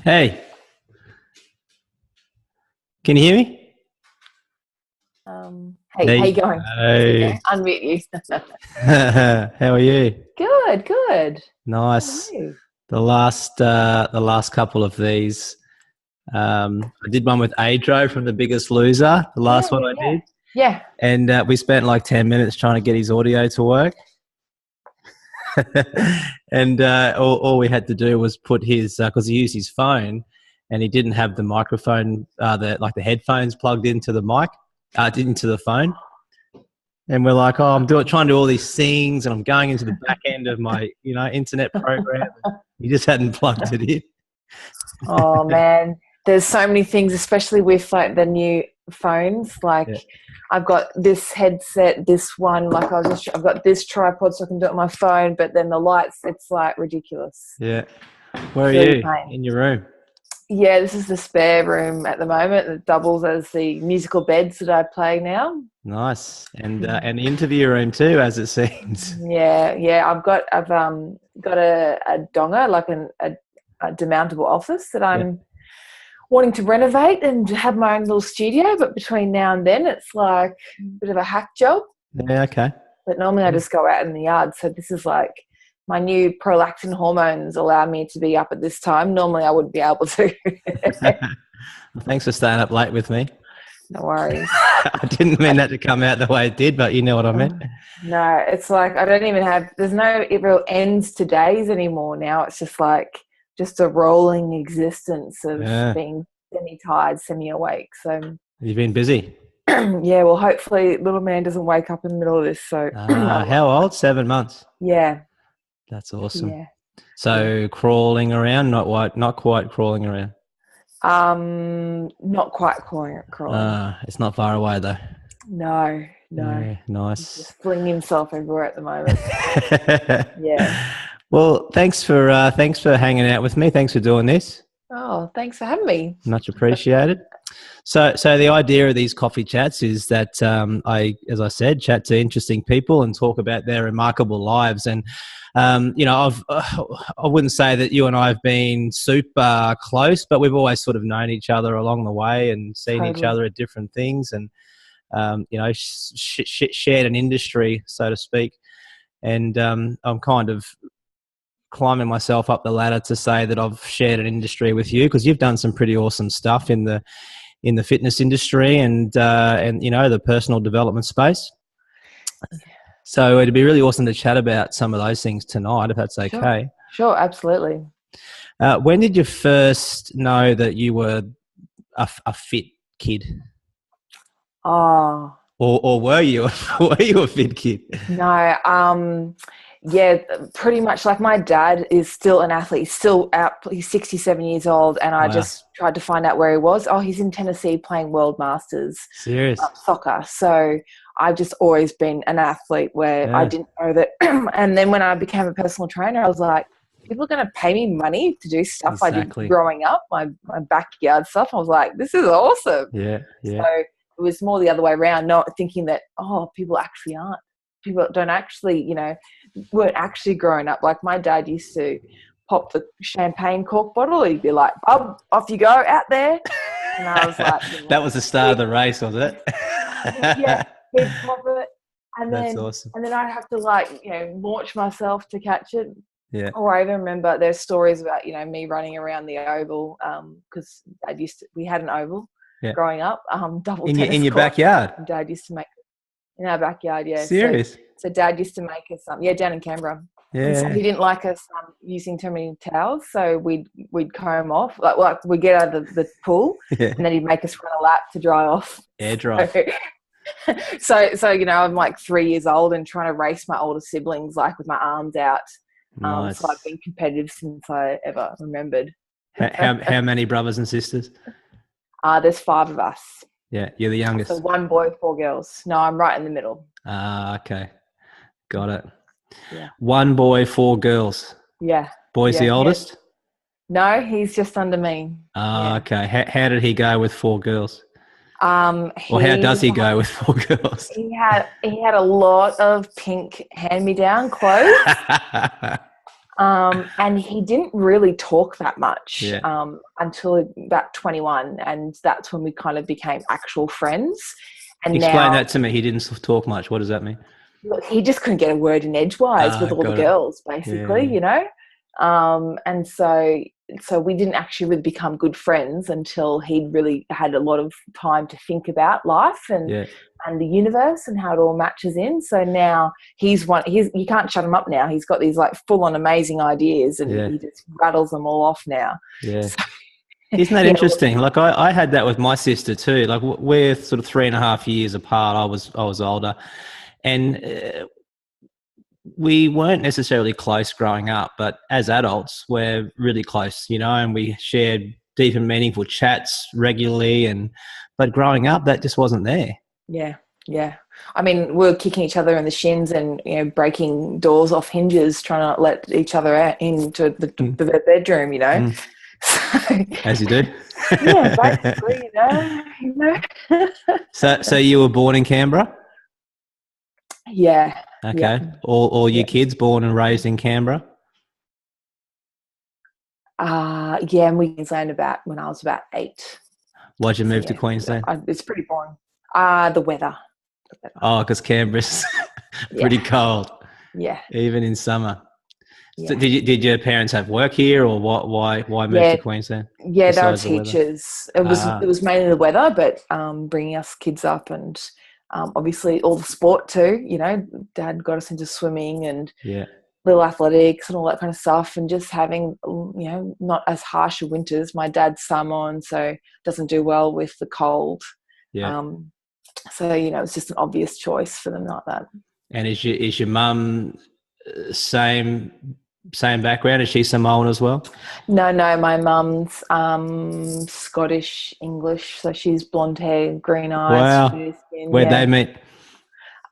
Hey, can you hear me? Hey, how you going? Hey. Okay, unmute you. How are you? Good, good. How are Nice. you? The last couple of these, I did one with Adro from The Biggest Loser. The Yeah, last one yeah, I yeah. did, Yeah. and we spent like 10 minutes trying to get his audio to work. And all we had to do was put his because he used his phone, and he didn't have the microphone, the headphones plugged into the mic, into the phone. And we're like, oh, trying to do all these things, and I'm going into the back end of my, internet program. You just hadn't plugged it in. Oh man, there's so many things, especially with like the new phones. Like, Yeah, I've got this headset, this one. Like, I've got this tripod so I can do it on my phone. But then the lights, it's like ridiculous. yeah. Where are It's really you? pain. In your room? Yeah, this is the spare room at the moment. It doubles as the musical beds that I play now. Nice, and the interview room too, as it seems. Yeah, yeah. I've got a donger, like a demountable office that Yeah, I'm wanting to renovate and have my own little studio. But between now and then, it's like a bit of a hack job. yeah. Okay. But normally I just go out in the yard. So this is like my new prolactin hormones allow me to be up at this time. Normally I wouldn't be able to. Thanks for staying up late with me. No worries. I didn't mean that to come out the way it did, but you know what I meant. No, it's like I don't even have, there's no real ends to days anymore now. It's just like just a rolling existence of Yeah, being semi-tired, semi-awake. So, you've been busy. yeah, well, hopefully little man doesn't wake up in the middle of this. So, How old? 7 months. yeah, That's awesome. yeah, yeah. So crawling around, not quite crawling around. Not quite crawling. It's not far away though. No, no. Yeah, He's nice. just flinging himself everywhere at the moment. Yeah. Well, thanks for hanging out with me. Thanks for doing this. Oh, thanks for having me. Much appreciated. So the idea of these coffee chats is that as I said, chat to interesting people and talk about their remarkable lives. And I wouldn't say that you and I have been super close, but we've always sort of known each other along the way and seen each Totally. other at different things, and shared an industry, so to speak. And I'm kind of climbing myself up the ladder to say that I've shared an industry with you, because you've done some pretty awesome stuff in the fitness industry and the personal development space. So it'd be really awesome to chat about some of those things tonight, if that's Sure. okay. Sure, absolutely. When did you first know that you were a fit kid, Oh, or were you were you a fit kid? no. Yeah, pretty much. Like, my dad is still an athlete. He's still out. He's 67 years old, and I Wow, just tried to find out where he was. Oh, he's in Tennessee playing World Masters serious? soccer. So I've just always been an athlete where I Yeah, didn't know that. And then when I became a personal trainer, I was like, people are going to pay me money to do stuff I did exactly. growing up, my backyard stuff. I was like, this is awesome. Yeah, So yeah. it was more the other way around, not thinking that, oh, people actually aren't. People don't actually, weren't actually growing up. Like, my dad used to pop the champagne cork bottle. He'd be like, Bub, off you go out there. And I was like, That was the start of the race, was it? yeah, he'd pop it. And That's then, awesome. and then I'd have to, like, launch myself to catch it. Yeah, Or I even remember there's stories about, me running around the oval, because we had an oval yeah. growing up, double In your tennis court. backyard. And Dad used to make in our backyard, yeah. Serious? So Dad used to make us down in Canberra. And so Yeah. he didn't like us using too many towels, so we'd comb off, like we'd get out of the pool, Yeah. and then he'd make us run a lap to dry off. Air dry. So I'm like 3 years old and trying to race my older siblings, like, with my arms out. Nice. So I've been competitive since I ever remembered. How many brothers and sisters? There's 5 of us. Yeah, you're the So youngest. 1 boy, 4 girls. No, I'm right in the middle. Okay. Got it. Yeah. 1 boy, 4 girls. Yeah. Boy's Yeah. the oldest? No, he's just under me. Yeah. Okay. How did he go with 4 girls? Or how does he go with 4 girls? He had a lot of pink hand-me-down clothes. And he didn't really talk that much Yeah. until about 21, and that's when we kind of became actual friends. And Explain now that to me. He didn't talk much. What does that mean? he just couldn't get a word in edgewise with all the Got it. girls, basically, Yeah. you know. And so we didn't actually really become good friends until he'd really had a lot of time to think about life and the universe and how it all matches in. So now he's you can't shut him up now. He's got these like full on amazing ideas, and he just rattles them all off now. Yeah. So, Isn't that interesting? Like I had that with my sister too. Like we're sort of 3.5 years apart. I was older, and we weren't necessarily close growing up, but as adults, we're really close, you know, and we shared deep and meaningful chats regularly. But growing up, that just wasn't there. Yeah. Yeah. I mean, we were kicking each other in the shins and, you know, breaking doors off hinges, trying to let each other out into the bedroom, you know. So, as you do. Yeah, basically, you know. So you were born in Canberra? Yeah. Okay. Yeah. All your kids born and raised in Canberra? Yeah, and we Queensland about when I was about 8. Why'd you move to Queensland? It's pretty boring. The weather. Oh, because Canberra's pretty cold. Yeah. Even in summer. Yeah. So did your parents have work here, or what? Why move to Queensland? Yeah, they were teachers. It was mainly the weather, but bringing us kids up, and obviously all the sport too. You know, Dad got us into swimming and little athletics and all that kind of stuff, and just having, you know, not as harsh of winters. My dad's Samoan, so doesn't do well with the cold. Yeah. So, you know, it's just an obvious choice for them like that. And is your mum same background? Is she Samoan as well? No, my mum's Scottish English, so she's blonde hair, green eyes, fair skin. Where'd they meet?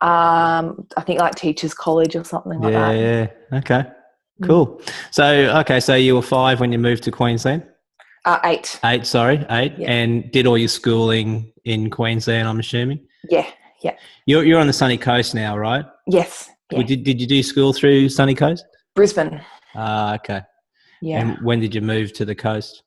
I think like Teachers College or something like that. Yeah. Okay. Cool. So you were 5 when you moved to Queensland? 8. 8, sorry, 8. Yeah. And did all your schooling in Queensland, I'm assuming? Yeah. You're on the sunny coast now, right? Yes. Yeah. Did you do school through sunny coast? Brisbane. Okay. Yeah. And when did you move to the coast?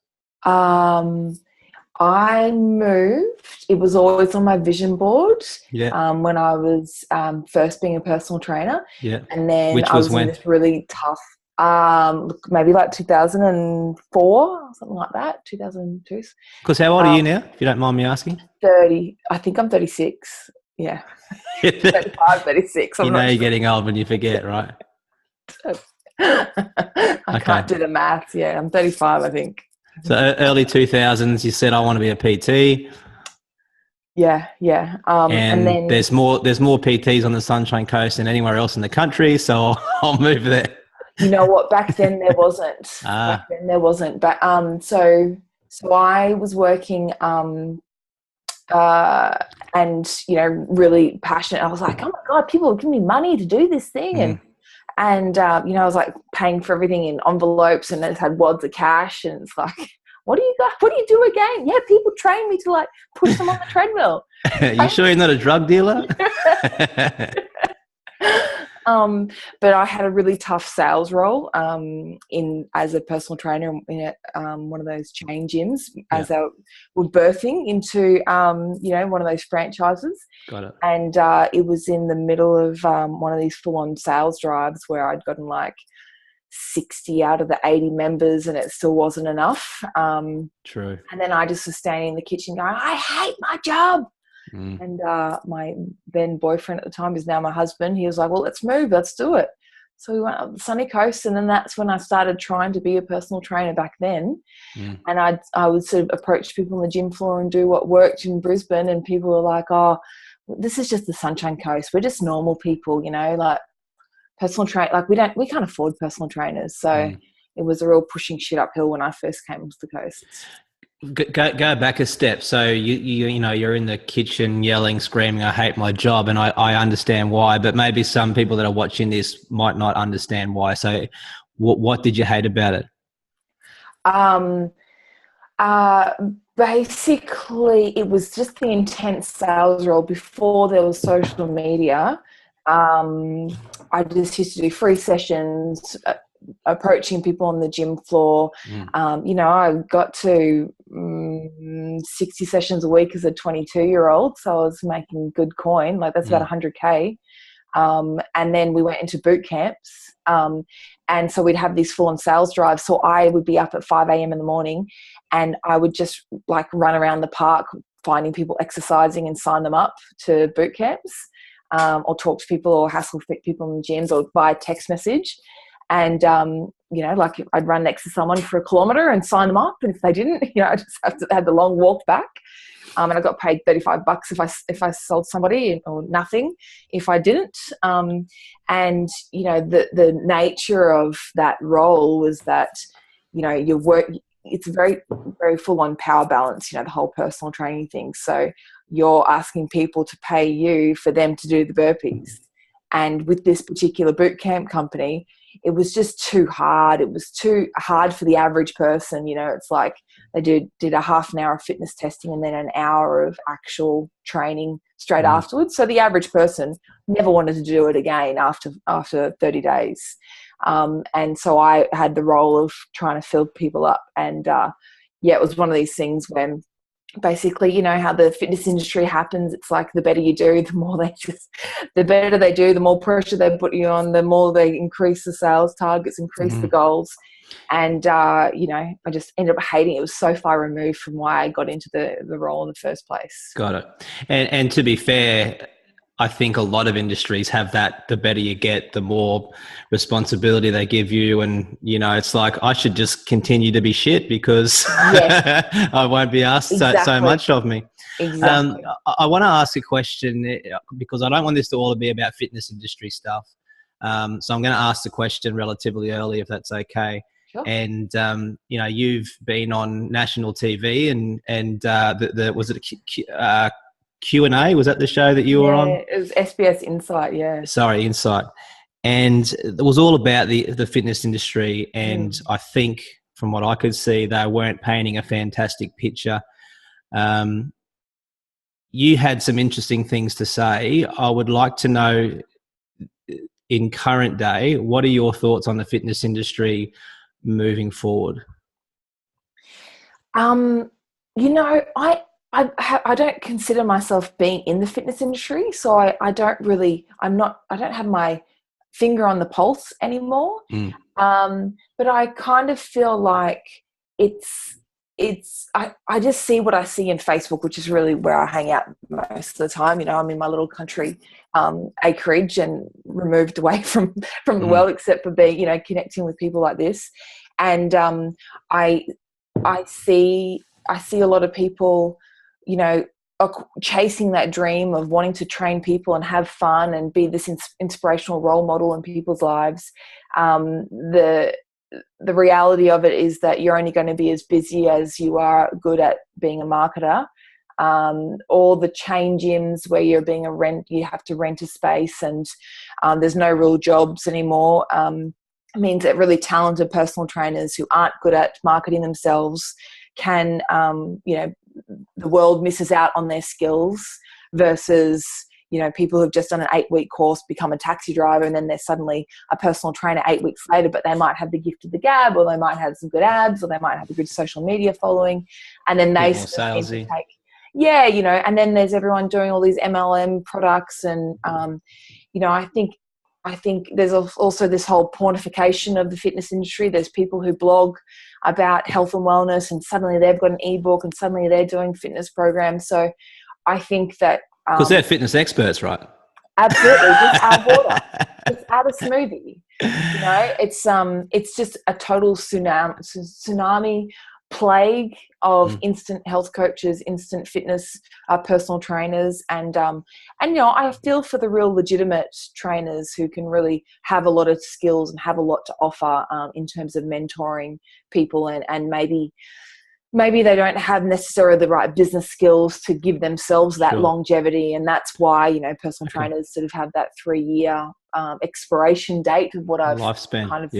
I moved. It was always on my vision board. Yeah. When I was first being a personal trainer. Yeah. And then Which I was when? in this really tough. Maybe like 2004, something like that. 2002. Because how old are you now, if you don't mind me asking? 30. I think I'm 36. Yeah. 35, 36. You know you're getting old when you forget, right? I can't do the maths. Yeah, I'm 35, I think. So early 2000s, you said, I want to be a PT. Yeah. And then there's more PTs on the Sunshine Coast than anywhere else in the country, so I'll move there. You know what? Back then there wasn't. But so I was working and, you know, really passionate. I was like, oh my God, people are giving me money to do this thing. And you know, I was like paying for everything in envelopes, and it had wads of cash, and it's like, what do you do again? Yeah, people train me to like push them on the treadmill. You sure you're not a drug dealer? But I had a really tough sales role as a personal trainer in one of those chain gyms as they were birthing into you know, one of those franchises. Got it. And it was in the middle of one of these full-on sales drives where I'd gotten like 60 out of the 80 members, and it still wasn't enough. True. And then I just was standing in the kitchen going, I hate my job. And my then boyfriend at the time is now my husband. He was like, well, let's move. Let's do it. So we went up the sunny coast, and then that's when I started trying to be a personal trainer back then. And I would sort of approach people on the gym floor and do what worked in Brisbane, and people were like, oh, this is just the Sunshine Coast. We're just normal people, you know, like personal train. Like we can't afford personal trainers. So it was a real pushing shit uphill when I first came to the coast. Go back a step. So you know, you're in the kitchen yelling, screaming, I hate my job, and I understand why, but maybe some people that are watching this might not understand why. So what did you hate about it? Basically it was just the intense sales role. Before there was social media, I just used to do free sessions, approaching people on the gym floor. You know, I got to 60 sessions a week as a 22-year-old, so I was making good coin. Like that's about 100K. And then we went into boot camps. And so we'd have these full-on sales drives. So I would be up at 5 a.m. in the morning, and I would just like run around the park finding people exercising and sign them up to boot camps, or talk to people or hassle people in gyms or via text message. And, you know, like I'd run next to someone for a kilometre and sign them up. And if they didn't, you know, I just had the long walk back. And I got paid $35 if I sold somebody, or nothing if I didn't. And, you know, the nature of that role was that, you know, your work, it's very, very full on power balance, you know, the whole personal training thing. So you're asking people to pay you for them to do the burpees. And with this particular boot camp company, it was just too hard. It was too hard for the average person. You know, it's like they did a half an hour of fitness testing and then an hour of actual training straight afterwards. So the average person never wanted to do it again after 30 days. And so I had the role of trying to fill people up. And yeah, it was one of these things when basically, you know how the fitness industry happens. It's like the better you do, the better they do, the more pressure they put you on, the more they increase the sales targets, increase the goals. And, you know, I just ended up hating it. It was so far removed from why I got into the role in the first place. Got it. And to be fair, I think a lot of industries have that. The better you get, the more responsibility they give you. And, you know, it's like, I should just continue to be shit because I won't be asked so much of me. Exactly. I want to ask a question because I don't want this to all be about fitness industry stuff. So I'm going to ask the question relatively early, if that's okay. Sure. And, you know, you've been on national TV and was it Q&A? Was that the show that you were on? It was SBS Insight, yeah. Sorry, Insight. And it was all about the fitness industry. And I think from what I could see, they weren't painting a fantastic picture. You had some interesting things to say. I would like to know, in current day, what are your thoughts on the fitness industry moving forward? You know, I don't consider myself being in the fitness industry, so I don't have my finger on the pulse anymore. But I kind of feel like I just see what I see in Facebook, which is really where I hang out most of the time. You know, I'm in my little country acreage and removed away from the world, except for being, you know, connecting with people like this. And I see a lot of people, you know, chasing that dream of wanting to train people and have fun and be this inspirational role model in people's lives. The reality of it is that you're only going to be as busy as you are good at being a marketer. Or the chain gyms where you have to rent a space and there's no real jobs anymore. Means that really talented personal trainers who aren't good at marketing themselves can, you know, the world misses out on their skills versus, you know, people who've just done an 8-week course, become a taxi driver, and then they're suddenly a personal trainer 8 weeks later, but they might have the gift of the gab, or they might have some good abs, or they might have a good social media following. And then they you know, and then there's everyone doing all these MLM products. And, you know, I think there's also this whole pornification of the fitness industry. There's people who blog about health and wellness, and suddenly they've got an ebook, and suddenly they're doing fitness programs. So I think that because they're fitness experts, right? Absolutely, just add water, just add a smoothie. You know, it's just a total tsunami plague of instant health coaches, instant fitness personal trainers, and you know, I feel for the real legitimate trainers who can really have a lot of skills and have a lot to offer in terms of mentoring people, and maybe they don't have necessarily the right business skills to give themselves that longevity. And that's why, you know, personal trainers sort of have that 3-year expiration date of what I've lifespan. kind of,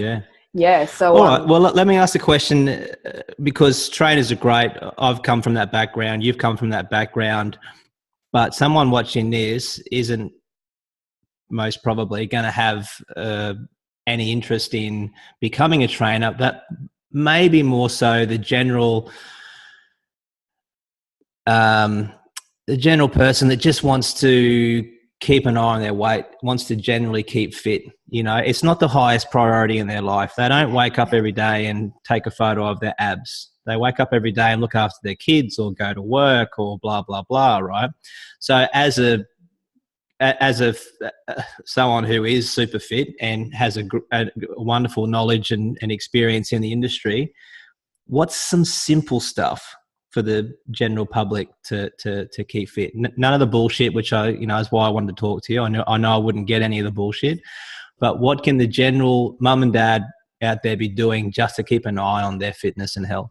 Yeah. So, all right. Well, let me ask the question, because trainers are great. I've come from that background. You've come from that background, but someone watching this isn't most probably going to have any interest in becoming a trainer, that maybe more so the general person that just wants to keep an eye on their weight, wants to generally keep fit. You know, it's not the highest priority in their life. They don't wake up every day and take a photo of their abs. They wake up every day and look after their kids or go to work or blah, blah, blah, right? So as someone who is super fit and has a wonderful knowledge and experience in the industry, what's some simple stuff for the general public to keep fit? None of the bullshit, which is why I wanted to talk to you. I know I wouldn't get any of the bullshit, but what can the general mum and dad out there be doing just to keep an eye on their fitness and health?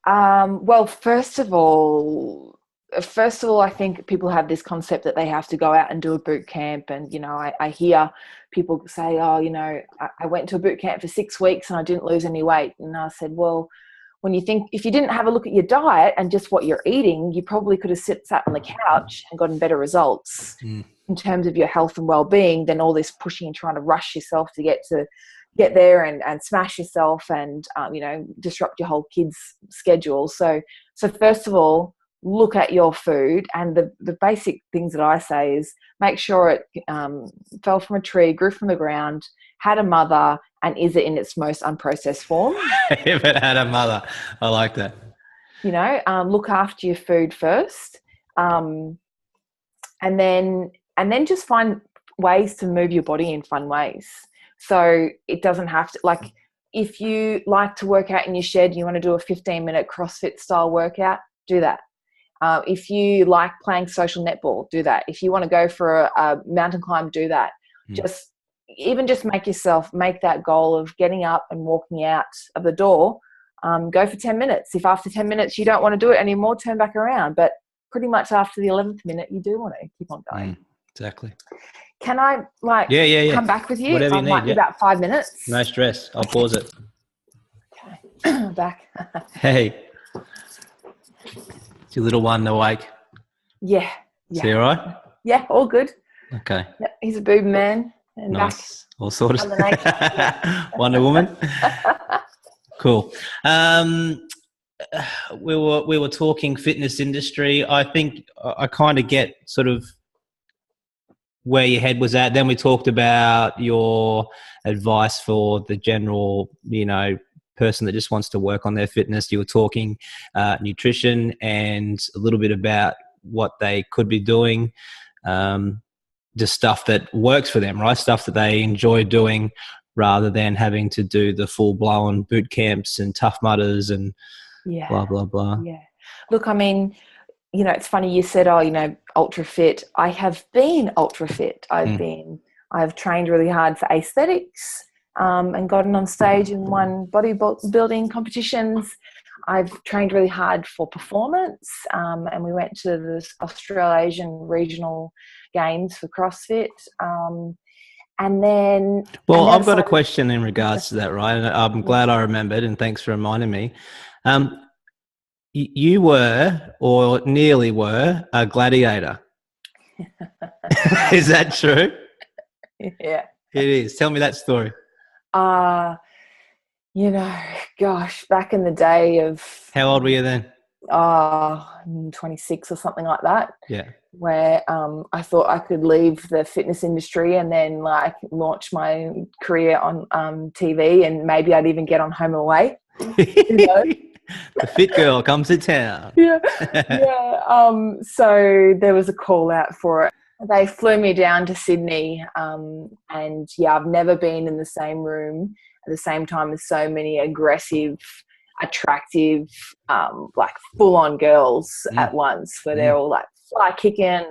Well, first of all, I think people have this concept that they have to go out and do a boot camp. And, I hear people say, oh, I went to a boot camp for 6 weeks and I didn't lose any weight. And I said, well, if you didn't have a look at your diet and just what you're eating, you probably could have sat on the couch and gotten better results in terms of your health and well-being than all this pushing and trying to rush yourself to get there and smash yourself and, disrupt your whole kid's schedule. So first of all, look at your food. And the basic things that I say is make sure it fell from a tree, grew from the ground, had a mother, and is it in its most unprocessed form? If it had a mother. I like that. Look after your food first. And then just find ways to move your body in fun ways. So it doesn't have to, like, if you like to work out in your shed, you want to do a 15-minute CrossFit style workout, do that. If you like playing social netball, do that. If you want to go for a mountain climb, do that. Just make that goal of getting up and walking out of the door. Go for 10 minutes. If after 10 minutes you don't want to do it anymore, turn back around. But pretty much after the 11th minute, you do want to keep on going. Exactly. Can I come back with you? Whatever you need. Might be about 5 minutes. No stress. I'll pause it. Okay. Back. Hey. Is your little one awake? Yeah. Is he all right? Yeah, all good. Okay. Yep, he's a boob man. And nice. All sorted. Back Wonder Woman. Cool. We were talking fitness industry. I think I kind of get sort of where your head was at. Then we talked about your advice for the general, person that just wants to work on their fitness. You were talking nutrition and a little bit about what they could be doing, just stuff that works for them, right? Stuff that they enjoy doing rather than having to do the full-blown boot camps and Tough Mudders and blah, blah, blah. Yeah. Look, I mean, it's funny you said, ultra fit. I have been ultra fit. I've trained really hard for aesthetics and gotten on stage and won bodybuilding competitions. I've trained really hard for performance and we went to the Australasian regional games for CrossFit. I've got a question in regards to that, right? And I'm glad I remembered, and thanks for reminding me. You were, or nearly were, a gladiator. Is that true? Yeah. It is. Tell me that story. Gosh, back in the day of... How old were you then? 26 or something like that. Yeah. Where I thought I could leave the fitness industry and then launch my career on TV, and maybe I'd even get on Home and Away. The fit girl comes to town. Yeah. So there was a call out for it. They flew me down to Sydney, and I've never been in the same room at the same time as so many aggressive, attractive, full-on girls at once, where they're all fly kicking,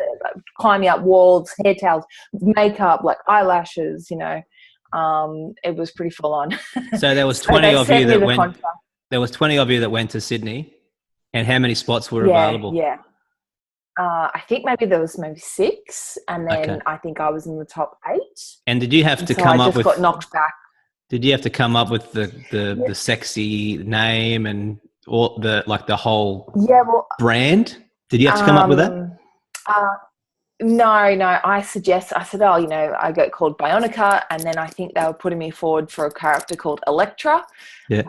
climbing up walls, hair towels, makeup, eyelashes. It was pretty full on. So there was 20 of you that went. There was 20 of you that went to Sydney, and how many spots were available? Yeah. I think maybe there was 6, and then I think I was in the top 8. And did you have to come up with? Got knocked back. Did you have to come up with the sexy name and all the whole brand? Did you have to come up with that? No, I said, oh, I got called Bionica, and then I think they were putting me forward for a character called Electra. Yeah.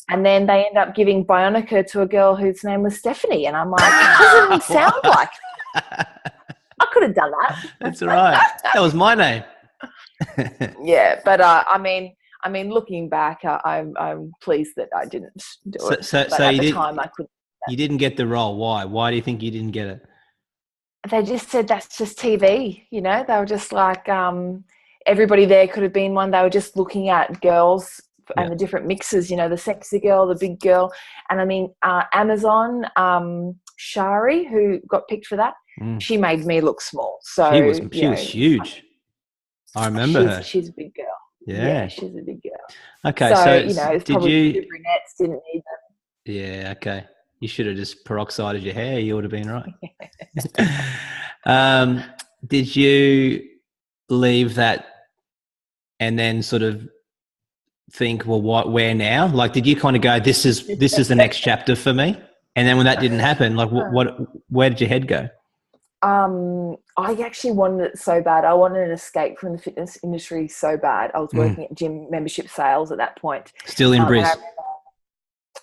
And then they end up giving Bionica to a girl whose name was Stephanie. And I'm like, it doesn't even sound like I could have done that. That's all right. That was my name. Yeah, but I mean, looking back, I'm pleased that I didn't do it. So But at the time, I couldn't. You didn't get the role. Why? Why do you think you didn't get it? They just said that's just TV. They were just like, everybody there could have been one. They were just looking at girls and the different mixes. The sexy girl, the big girl, and I mean, Amazon, Shari, who got picked for that, she made me look small. So she was huge. I remember her. She's a big girl. Yeah, she's a big girl. Okay, so it's probably the brunettes didn't need them. Yeah, okay. You should have just peroxided your hair. You would have been right. Did you leave that and then sort of think, well, where now? Like, did you kind of go, this is the next chapter for me? And then when that didn't happen, like, where did your head go? I actually wanted it so bad. I wanted an escape from the fitness industry so bad. I was working at gym membership sales at that point. Still in Brisbane?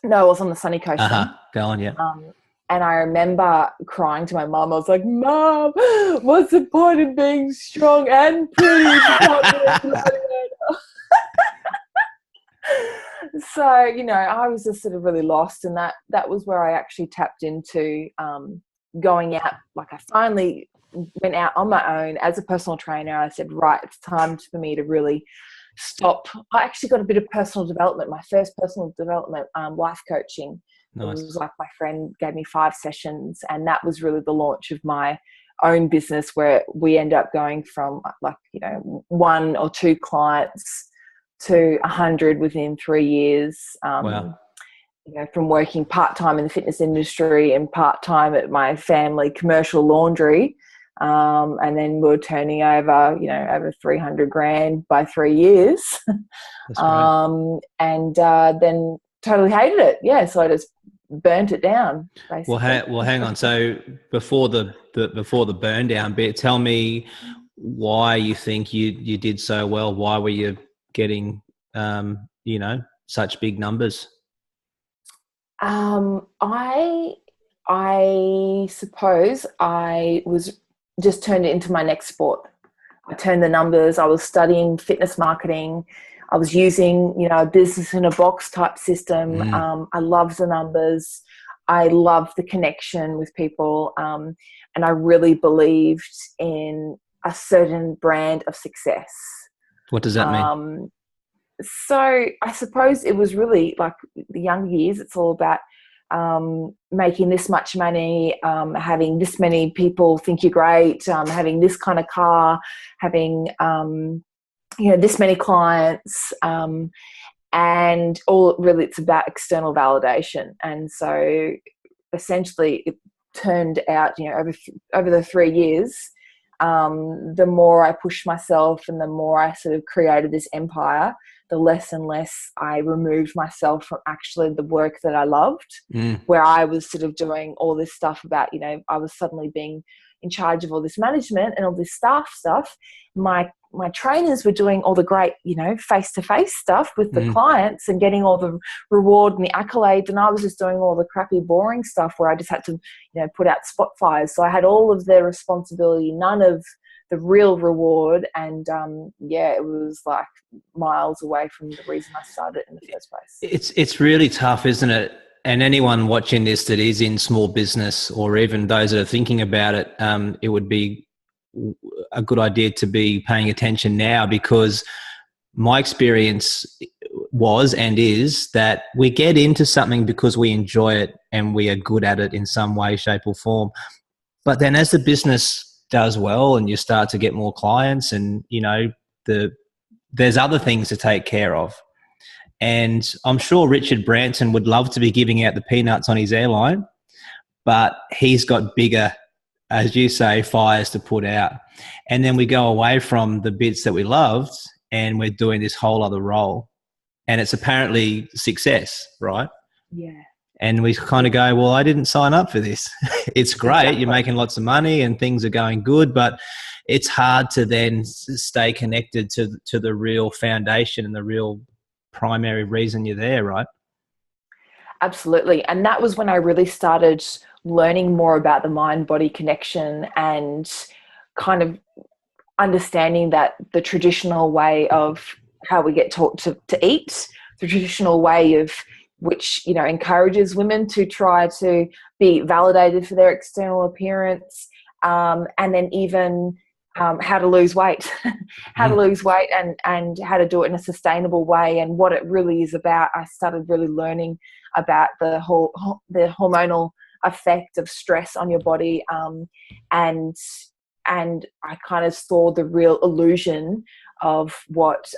No, I was on the sunny coast. Go on, yeah. And I remember crying to my mum. I was like, Mum, what's the point of being strong and pretty? So, I was just sort of really lost. And that was where I actually tapped into going out. Like, I finally went out on my own as a personal trainer. I said, right, it's time for me to really stop. I actually got a bit of personal development. My first personal development, life coaching. Nice. It was like my friend gave me 5 sessions, and that was really the launch of my own business, where we end up going from 1 or 2 clients to 100 within 3 years. Wow. From working part-time in the fitness industry and part-time at my family commercial laundry. And then we were turning over, over 300 grand by 3 years. That's great. And then totally hated it. Yeah. So I just burnt it down, basically. Well, hang on. So before the burn down bit, tell me why you think you did so well. Why were you getting, such big numbers? I suppose I was just turned it into my next sport. I turned the numbers. I was studying fitness marketing. I was using, a business in a box type system. I love the numbers. I love the connection with people. And I really believed in a certain brand of success. What does that mean? So I suppose it was really like the young years. It's all about making this much money, having this many people think you're great, having this kind of car, having, this many clients, and all really it's about external validation. And so essentially it turned out, over the 3 years, the more I pushed myself and the more I sort of created this empire, the less and less I removed myself from actually the work that I loved, where I was sort of doing all this stuff about, I was suddenly being in charge of all this management and all this staff stuff. My trainers were doing all the great, face-to-face stuff with the clients and getting all the reward and the accolades. And I was just doing all the crappy, boring stuff where I just had to, put out spot fires. So I had all of the responsibility, none of the real reward. And it was like miles away from the reason I started in the first place. It's really tough, isn't it? And anyone watching this that is in small business, or even those that are thinking about it, it would be a good idea to be paying attention now, because my experience was and is that we get into something because we enjoy it and we are good at it in some way, shape or form. But then as the business does well and you start to get more clients and, there's other things to take care of. And I'm sure Richard Branson would love to be giving out the peanuts on his airline, but he's got bigger, as you say, fires to put out. And then we go away from the bits that we loved and we're doing this whole other role. And it's apparently success, right? Yeah. And we kind of go, well, I didn't sign up for this. It's great. Exactly. You're making lots of money and things are going good, but it's hard to then stay connected to the real foundation and the real primary reason you're there, right? Absolutely. And that was when I really started learning more about the mind body connection and kind of understanding that the traditional way of how we get taught to eat, the traditional way of which, you know, encourages women to try to be validated for their external appearance, and then even how to lose weight, how to Mm. lose weight and how to do it in a sustainable way and what it really is about. I started really learning about the hormonal effect of stress on your body, and I kind of saw the real illusion of what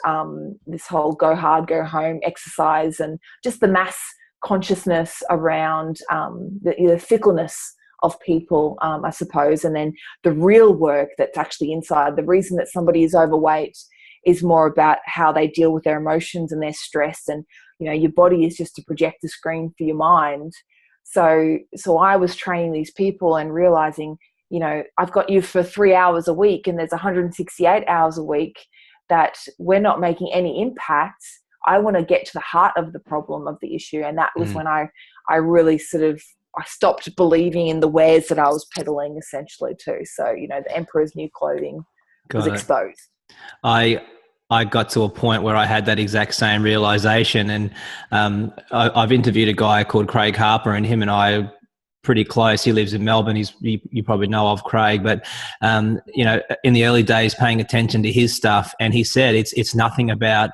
this whole go hard, go home exercise and just the mass consciousness around the fickleness of people, I suppose, and then the real work that's actually inside. The reason that somebody is overweight is more about how they deal with their emotions and their stress, and you know, your body is just a projector screen for your mind. So I was training these people and realizing, you know, I've got you for 3 hours a week and there's 168 hours a week that we're not making any impact. I want to get to the heart of the problem, of the issue. And that was when I really sort of, I stopped believing in the wares that I was peddling essentially too. So, you know, the emperor's new clothing was Got it. exposed. I got to a point where I had that exact same realization, and I've interviewed a guy called Craig Harper, and him and I are pretty close. He lives in Melbourne. You probably know of Craig, but you know, in the early days, paying attention to his stuff, and he said it's nothing about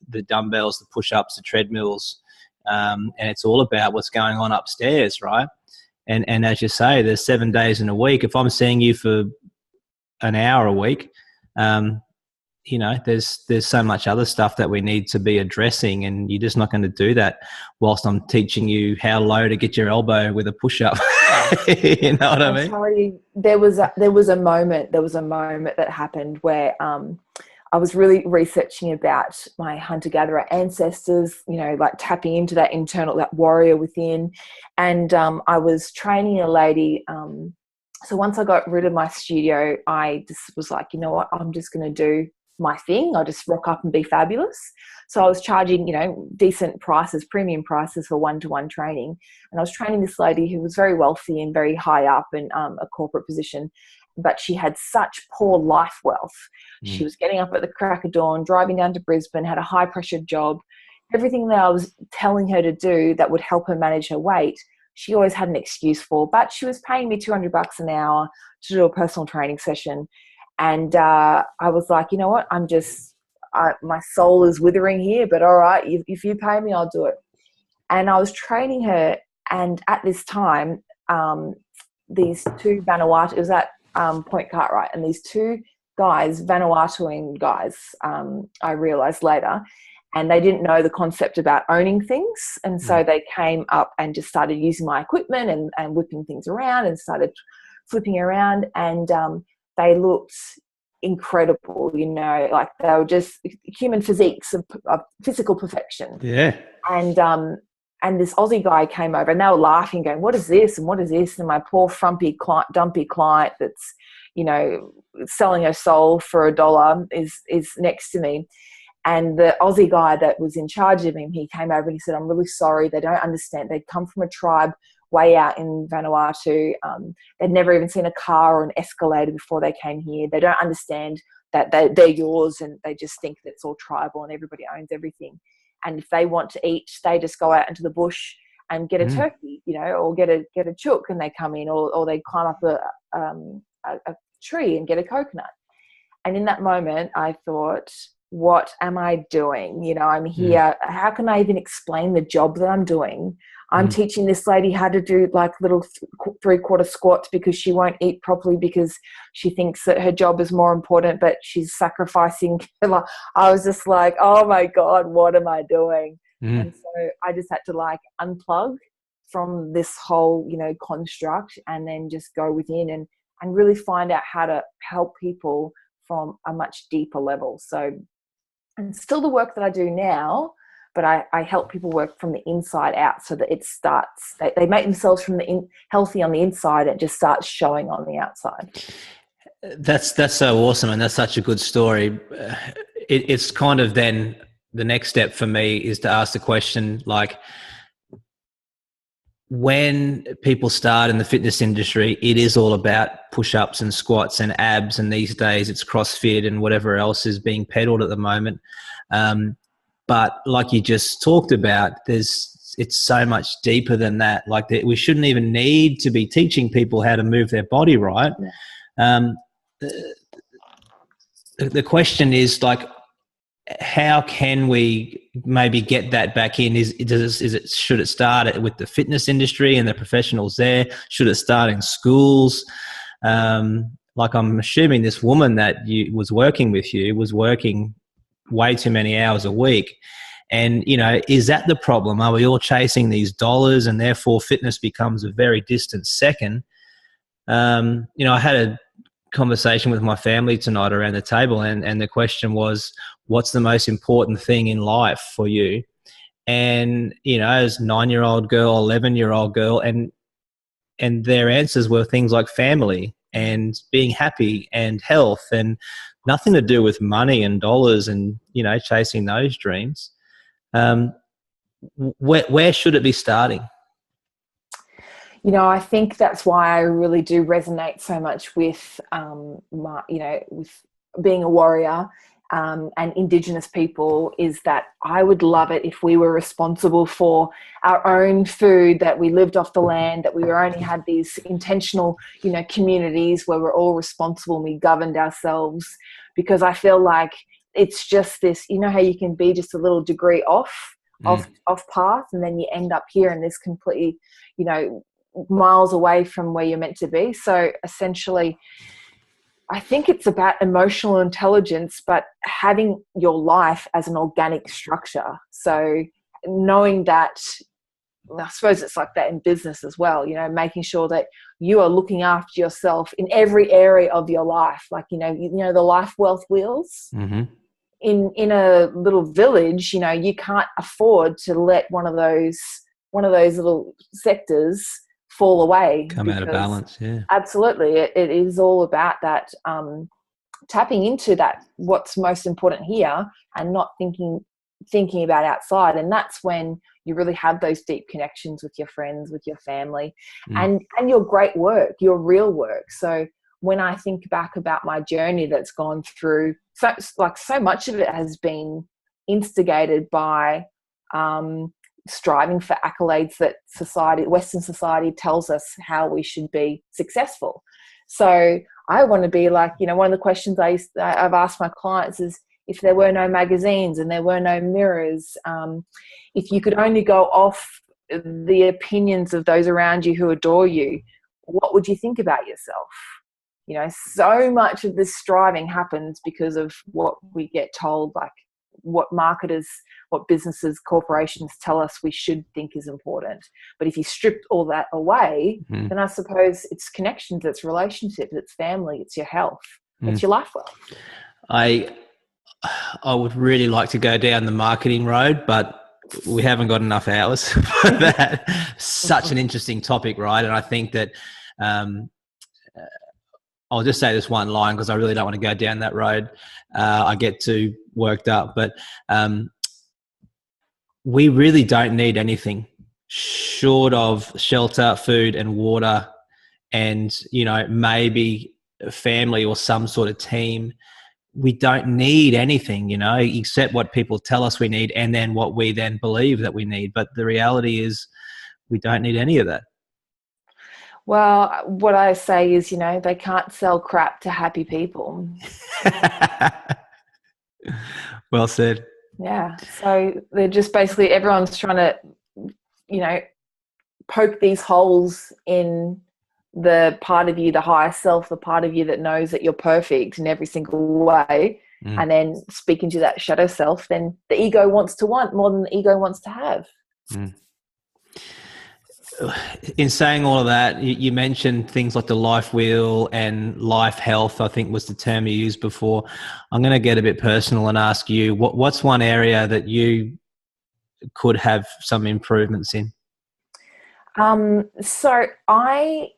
the dumbbells, the push-ups, the treadmills, and it's all about what's going on upstairs, right? And as you say, there's 7 days in a week. If I'm seeing you for an hour a week, you know, there's so much other stuff that we need to be addressing, and you're just not going to do that whilst I'm teaching you how low to get your elbow with a push-up. You know what I I'm mean? telling you, there was a moment that happened where I was really researching about my hunter-gatherer ancestors, you know, like tapping into that internal, that warrior within. And I was training a lady. So once I got rid of my studio, I just was like, you know what, I'm just going to do my thing. I'll just rock up and be fabulous. So I was charging, you know, decent prices, premium prices for one-to-one training. And I was training this lady who was very wealthy and very high up in a corporate position, but she had such poor life wealth. She was getting up at the crack of dawn, driving down to Brisbane, had a high-pressure job. Everything that I was telling her to do that would help her manage her weight, she always had an excuse for, but she was paying me $200 an hour to do a personal training session. And I was like, you know what, my soul is withering here, but all right, if you pay me, I'll do it. And I was training her. And at this time, these two Vanuatu, it was at Point Cartwright, and these two guys, Vanuatuan guys, I realized later, and they didn't know the concept about owning things. And so they came up and just started using my equipment and whipping things around and started flipping around. And they looked incredible, you know, like they were just human physiques of physical perfection. Yeah. And this Aussie guy came over and they were laughing, going, what is this? And what is this? And my poor frumpy dumpy client that's, you know, selling her soul for $1 is next to me. And the Aussie guy that was in charge of him, he came over and he said, I'm really sorry. They don't understand. They'd come from a tribe way out in Vanuatu. They'd never even seen a car or an escalator before they came here. They don't understand that they're yours, and they just think that it's all tribal and everybody owns everything. And if they want to eat, they just go out into the bush and get a turkey, you know, or get a chook, and they come in, or they climb up a tree and get a coconut. And in that moment, I thought, what am I doing? You know, I'm here. How can I even explain the job that I'm doing? I'm teaching this lady how to do like little 3/4 squats because she won't eat properly because she thinks that her job is more important, but she's sacrificing. I was just like, oh my God, what am I doing? And so I just had to like unplug from this whole, you know, construct, and then just go within and really find out how to help people from a much deeper level. So, and still the work that I do now, but I help people work from the inside out so that it starts, they make themselves from healthy on the inside, and it just starts showing on the outside. That's so awesome, and that's such a good story. It's kind of then the next step for me is to ask the question, like, when people start in the fitness industry, it is all about push-ups and squats and abs, and these days it's CrossFit and whatever else is being peddled at the moment. But like you just talked about, it's so much deeper than that. Like, we shouldn't even need to be teaching people how to move their body right. The question is, like, how can we maybe get that back in? Should it start with the fitness industry and the professionals there? Should it start in schools? Like, I'm assuming this woman that was working with you was working way too many hours a week. And, you know, is that the problem? Are we all chasing these dollars and therefore fitness becomes a very distant second? You know, I had a conversation with my family tonight around the table, and the question was, what's the most important thing in life for you? And, you know, as 9-year-old girl, 11-year-old girl, and their answers were things like family and being happy and health, and nothing to do with money and dollars and, you know, chasing those dreams. Where should it be starting? You know, I think that's why I really do resonate so much with, with being a warrior and Indigenous people, is that I would love it if we were responsible for our own food, that we lived off the land, that we only had these intentional, you know, communities where we're all responsible and we governed ourselves. Because I feel like it's just this, you know, how you can be just a little degree off path, and then you end up here in this completely, you know, miles away from where you're meant to be. So essentially, I think it's about emotional intelligence, but having your life as an organic structure. So knowing that, I suppose it's like that in business as well, you know, making sure that you are looking after yourself in every area of your life. Like, you know, the life wealth wheels. Mm-hmm. In a little village, you know, you can't afford to let one of those little sectors fall away, come out of balance. Yeah, absolutely. It is all about that, tapping into that, what's most important here, and not thinking about outside. And that's when you really have those deep connections with your friends, with your family, and your great work, your real work. So when I think back about my journey that's gone through, so much of it has been instigated by striving for accolades that Western society tells us how we should be successful. So I want to be like, you know, one of the questions I've asked my clients is, if there were no magazines and there were no mirrors, if you could only go off the opinions of those around you who adore you, what would you think about yourself? You know, so much of this striving happens because of what we get told, like what marketers, what businesses, corporations tell us we should think is important. But if you stripped all that away, then I suppose it's connections, it's relationships, it's family, it's your health, it's your life wealth. I would really like to go down the marketing road, but we haven't got enough hours for that. Such an interesting topic, right? And I think that I'll just say this one line because I really don't want to go down that road. I get too worked up, but we really don't need anything short of shelter, food and water, and, you know, maybe a family or some sort of team. We don't need anything, you know, except what people tell us we need, and then what we then believe that we need. But the reality is we don't need any of that. Well, what I say is, you know, they can't sell crap to happy people. Well said. Yeah. So they're just basically, everyone's trying to, you know, poke these holes in the part of you, the higher self, the part of you that knows that you're perfect in every single way. And then speaking to that shadow self, then the ego wants to want more than the ego wants to have. In saying all of that, you mentioned things like the life wheel and life health, I think was the term you used before. I'm going to get a bit personal and ask you, what's one area that you could have some improvements in? So I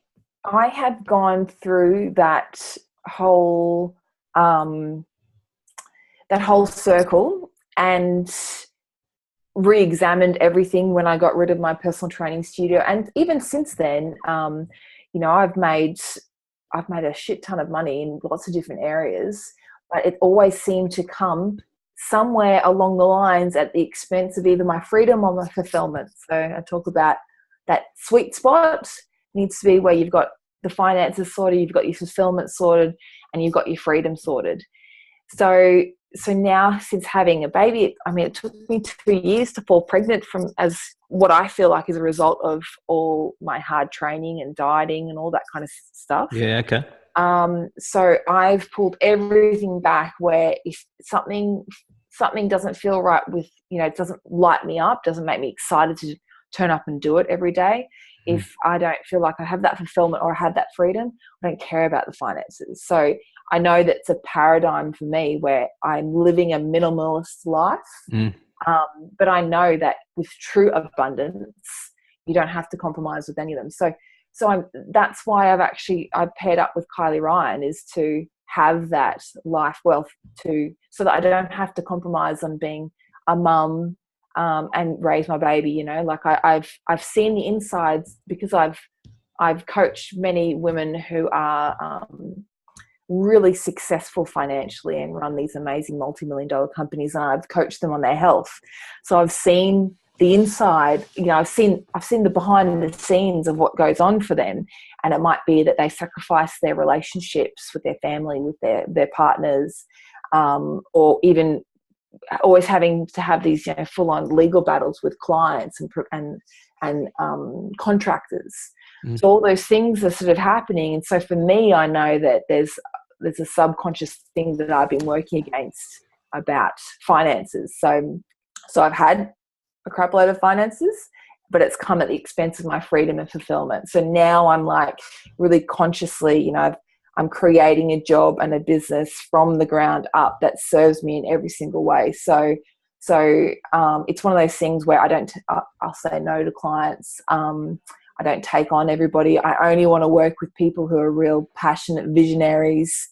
have gone through that whole circle and re-examined everything when I got rid of my personal training studio. And even since then, I've made a shit ton of money in lots of different areas, but it always seemed to come somewhere along the lines at the expense of either my freedom or my fulfillment. So I talk about that sweet spot needs to be where you've got the finances sorted, you've got your fulfillment sorted, and you've got your freedom sorted. So now, since having a baby, it took me 2 years to fall pregnant as what I feel like is a result of all my hard training and dieting and all that kind of stuff. Yeah, okay. So I've pulled everything back, where if something doesn't feel right with, it doesn't light me up, doesn't make me excited to turn up and do it every day. If I don't feel like I have that fulfillment or I have that freedom, I don't care about the finances. So I know that's a paradigm for me where I'm living a minimalist life. But I know that with true abundance, you don't have to compromise with any of them. So that's why I've paired up with Kylie Ryan, is to have that life wealth so that I don't have to compromise on being a mum and raise my baby. Like I've seen the insides, because I've coached many women who are really successful financially and run these amazing multi-million-dollar companies, and I've coached them on their health. So I've seen the inside, I've seen the behind the scenes of what goes on for them. And it might be that they sacrifice their relationships with their family, with their partners, or even always having to have these full-on legal battles with clients and contractors. So all those things are sort of happening. And so for me, I know that there's a subconscious thing that I've been working against about finances. So I've had a crap load of finances, but it's come at the expense of my freedom and fulfillment. So now I'm like really consciously, I'm creating a job and a business from the ground up that serves me in every single way. So it's one of those things where I'll say no to clients. I don't take on everybody. I only want to work with people who are real passionate visionaries,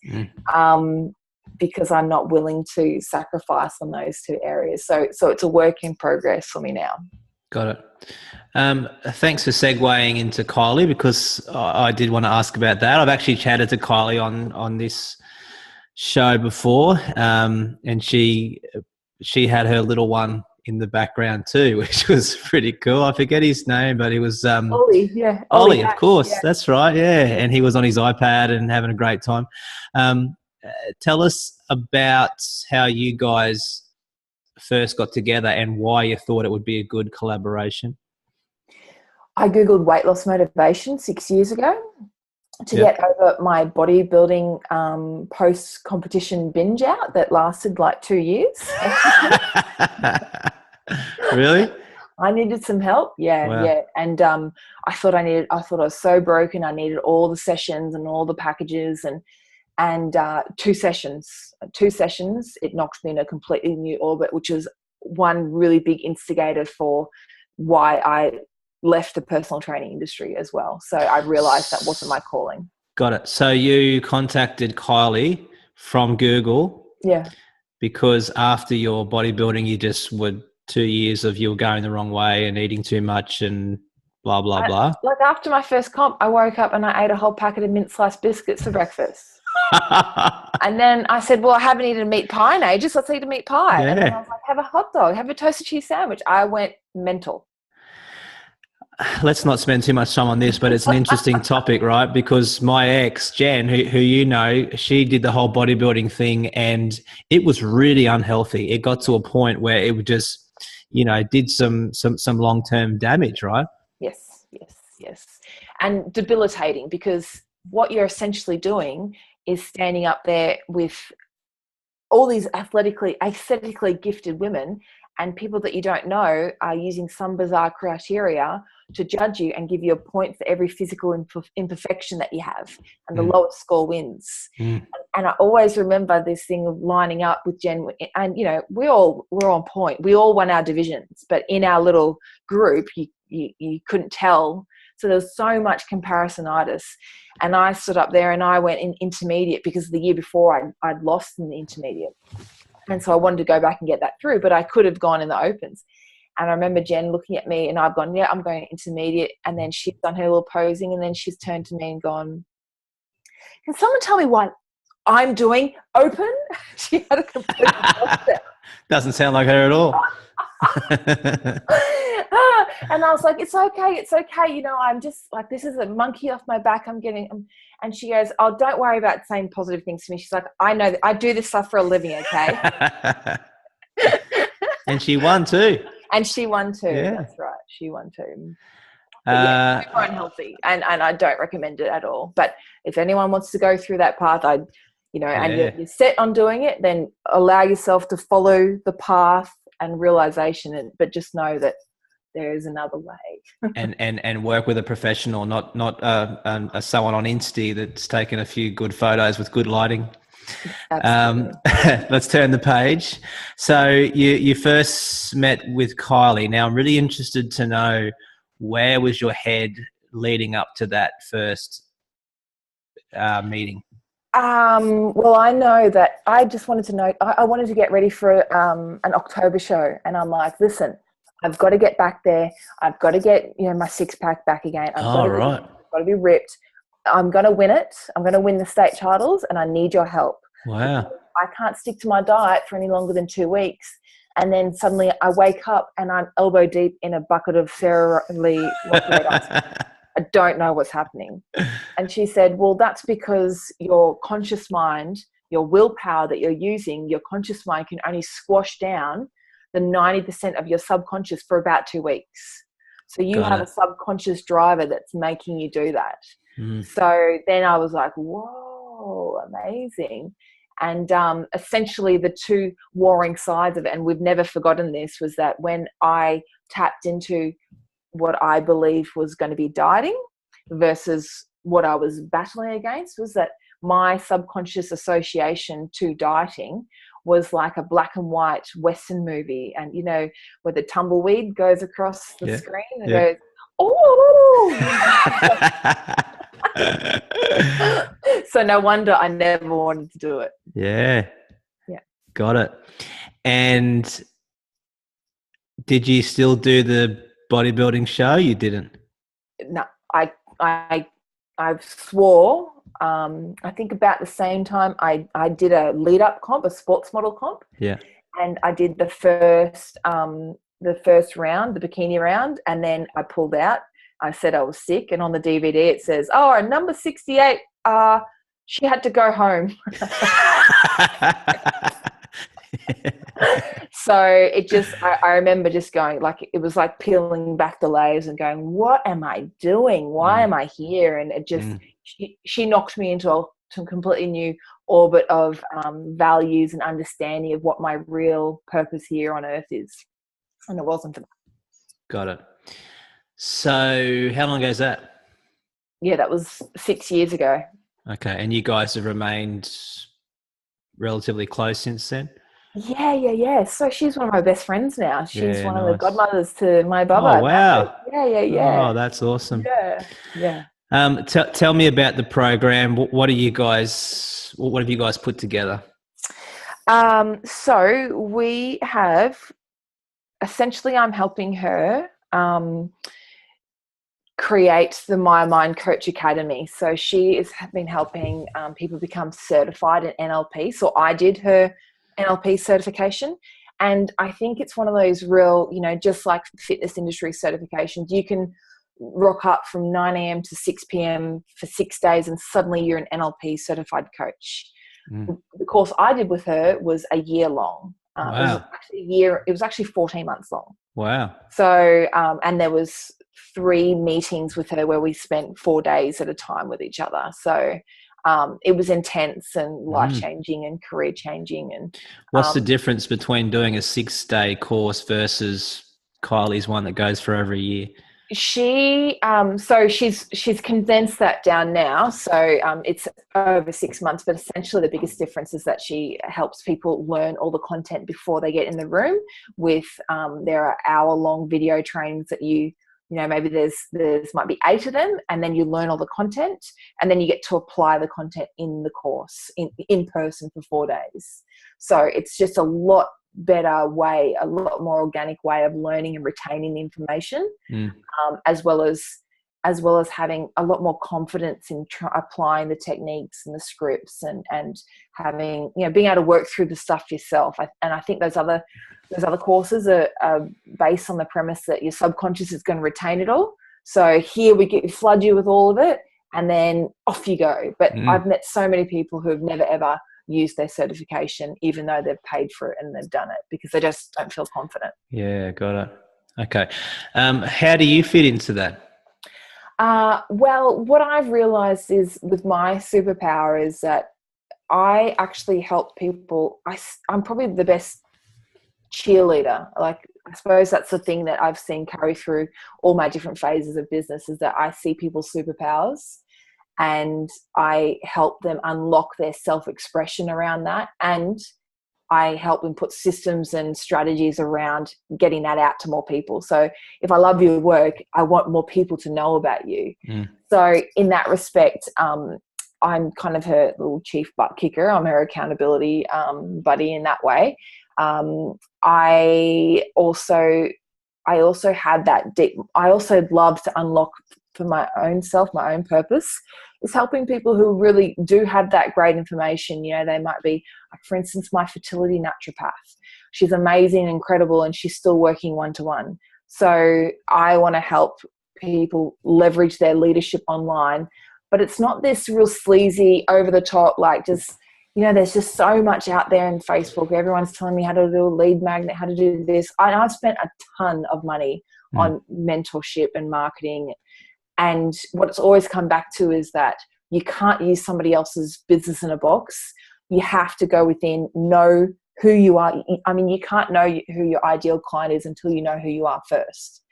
because I'm not willing to sacrifice on those two areas. So it's a work in progress for me now. Got it. Thanks for segueing into Kylie, because I did want to ask about that. I've actually chatted to Kylie on this show before, and she had her little one in the background too, which was pretty cool. I forget his name, but he was Ollie, yeah. Ollie, of course, yeah. That's right, yeah. And he was on his iPad and having a great time. Tell us about how you guys first got together and why you thought it would be a good collaboration. I Googled weight loss motivation 6 years ago to get over my bodybuilding post-competition binge out that lasted like 2 years. Really? I needed some help. Yeah. Wow. Yeah. And I thought I was so broken. I needed all the sessions and all the packages and 2 sessions, it knocked me in a completely new orbit, which was one really big instigator for why I left the personal training industry as well. So I realized that wasn't my calling. Got it. So you contacted Kylie from Google. Yeah. Because after your bodybuilding, you just were 2 years of you were going the wrong way and eating too much and blah, blah, blah. Like after my first comp, I woke up and I ate a whole packet of mint sliced biscuits for breakfast. And then I said, well, I haven't eaten a meat pie in ages. Let's eat a meat pie. Yeah. And then I was like, have a hot dog, have a toasted cheese sandwich. I went mental. Let's not spend too much time on this, but it's an interesting topic, right? Because my ex, Jen, who she did the whole bodybuilding thing and it was really unhealthy. It got to a point where it would just, did some long-term damage, right? Yes. And debilitating, because what you're essentially doing is standing up there with all these aesthetically gifted women and people that you don't know are using some bizarre criteria to judge you and give you a point for every physical imperfection that you have, and the lowest score wins. And I always remember this thing of lining up with Jen, and we're on point. We all won our divisions, but in our little group, you couldn't tell. So there was so much comparisonitis, and I stood up there and I went in intermediate because the year before I'd lost in the intermediate, and so I wanted to go back and get that through, but I could have gone in the opens. And I remember Jen looking at me, and I've gone, yeah, I'm going intermediate, and then she's done her little posing, and then she's turned to me and gone, can someone tell me what I'm doing open? She had a complete meltdown. Doesn't sound like her at all. And I was like, it's okay. I'm just like, this is a monkey off my back. And she goes, oh, don't worry about saying positive things to me. She's like, I know that I do this stuff for a living. Okay. And she won too. Yeah. That's right. She won too. Yeah, super unhealthy, and I don't recommend it at all. But if anyone wants to go through that path, and you're set on doing it, then allow yourself to follow the path and realization. But just know that there is another way. and work with a professional, not someone on Insta that's taken a few good photos with good lighting. Let's turn the page. So you first met with Kylie. Now I'm really interested to know, where was your head leading up to that first meeting? Well, I know that I just wanted to know, I wanted to get ready for an October show, and I'm like, listen, I've got to get back there. I've got to get my six pack back again. I've got to be ripped. I'm going to win it. I'm going to win the state titles, and I need your help. Wow. I can't stick to my diet for any longer than 2 weeks. And then suddenly I wake up and I'm elbow deep in a bucket of Sarah Lee Rocket ice cream. I don't know what's happening. And she said, well, that's because your conscious mind, your willpower that you're using, your conscious mind can only squash down the 90% of your subconscious for about 2 weeks. So you have a subconscious driver that's making you do that. So then I was like, whoa, amazing. And essentially the two warring sides of it, and we've never forgotten this, was that when I tapped into what I believed was going to be dieting versus what I was battling against, was that my subconscious association to dieting was like a black and white Western movie. And, where the tumbleweed goes across the screen and goes, oh! So no wonder I never wanted to do it. Yeah. Got it. And did you still do the bodybuilding show? You didn't? No, I swore. I think about the same time I did a lead up comp, a sports model comp. Yeah. And I did the first round, the bikini round, and then I pulled out. I said I was sick, and on the DVD it says, "Oh, number 68, she had to go home." So it just, I remember just going, like, it was like peeling back the layers and going, what am I doing? Why am I here? And it just, she knocked me into a completely new orbit of values and understanding of what my real purpose here on earth is. And it wasn't for that. Got it. So how long ago is that? Yeah, that was 6 years ago. Okay. And you guys have remained relatively close since then? Yeah. So she's one of my best friends now. She's one of the godmothers to my baba. Oh, wow. Yeah. Oh, that's awesome. Yeah. Tell me about the program. What have you guys put together? So we have, essentially, I'm helping her create the My Mind Coach Academy. So she has been helping people become certified in NLP. So I did her NLP certification, and I think it's one of those real, just like fitness industry certifications, you can rock up from 9 a.m. to 6 p.m. for 6 days and suddenly you're an NLP certified coach. The course I did with her was a year long. Wow. It was actually 14 months long. Wow. So, and there was 3 meetings with her where we spent 4 days at a time with each other. So it was intense and life-changing and career-changing. And what's the difference between doing a 6-day course versus Kylie's one that goes for over a year? So she's condensed that down now. So it's over 6 months, but essentially the biggest difference is that she helps people learn all the content before they get in the room with, there are hour-long video trainings that maybe there's might be 8 of them, and then you learn all the content, and then you get to apply the content in the course in person for 4 days. So it's just a lot better way, a lot more organic way of learning and retaining the information, as well as having a lot more confidence in applying the techniques and the scripts, and having, being able to work through the stuff yourself. And I think those other courses are based on the premise that your subconscious is going to retain it all. So here we flood you with all of it, and then off you go. But I've met so many people who have never ever used their certification, even though they've paid for it and they've done it, because they just don't feel confident. Yeah, got it. Okay. How do you fit into that? Well, what I've realized is with my superpower is that I actually help people. I'm probably the best cheerleader. Like, I suppose that's the thing that I've seen carry through all my different phases of business, is that I see people's superpowers and I help them unlock their self-expression around that. And I help them put systems and strategies around getting that out to more people. So if I love your work, I want more people to know about you. So in that respect, I'm kind of her little chief butt kicker. I'm her accountability buddy in that way. I also had that deep. I also love to unlock for my own self, my own purpose, is helping people who really do have that great information. They might be, like, for instance, my fertility naturopath. She's amazing, incredible, and she's still working one-to-one. So I want to help people leverage their leadership online, but it's not this real sleazy, over the top, like, just, there's just so much out there in Facebook. Everyone's telling me how to do a lead magnet, how to do this. I've spent a ton of money on mentorship and marketing. And what it's always come back to is that you can't use somebody else's business in a box. You have to go within, know who you are. I mean, you can't know who your ideal client is until you know who you are first.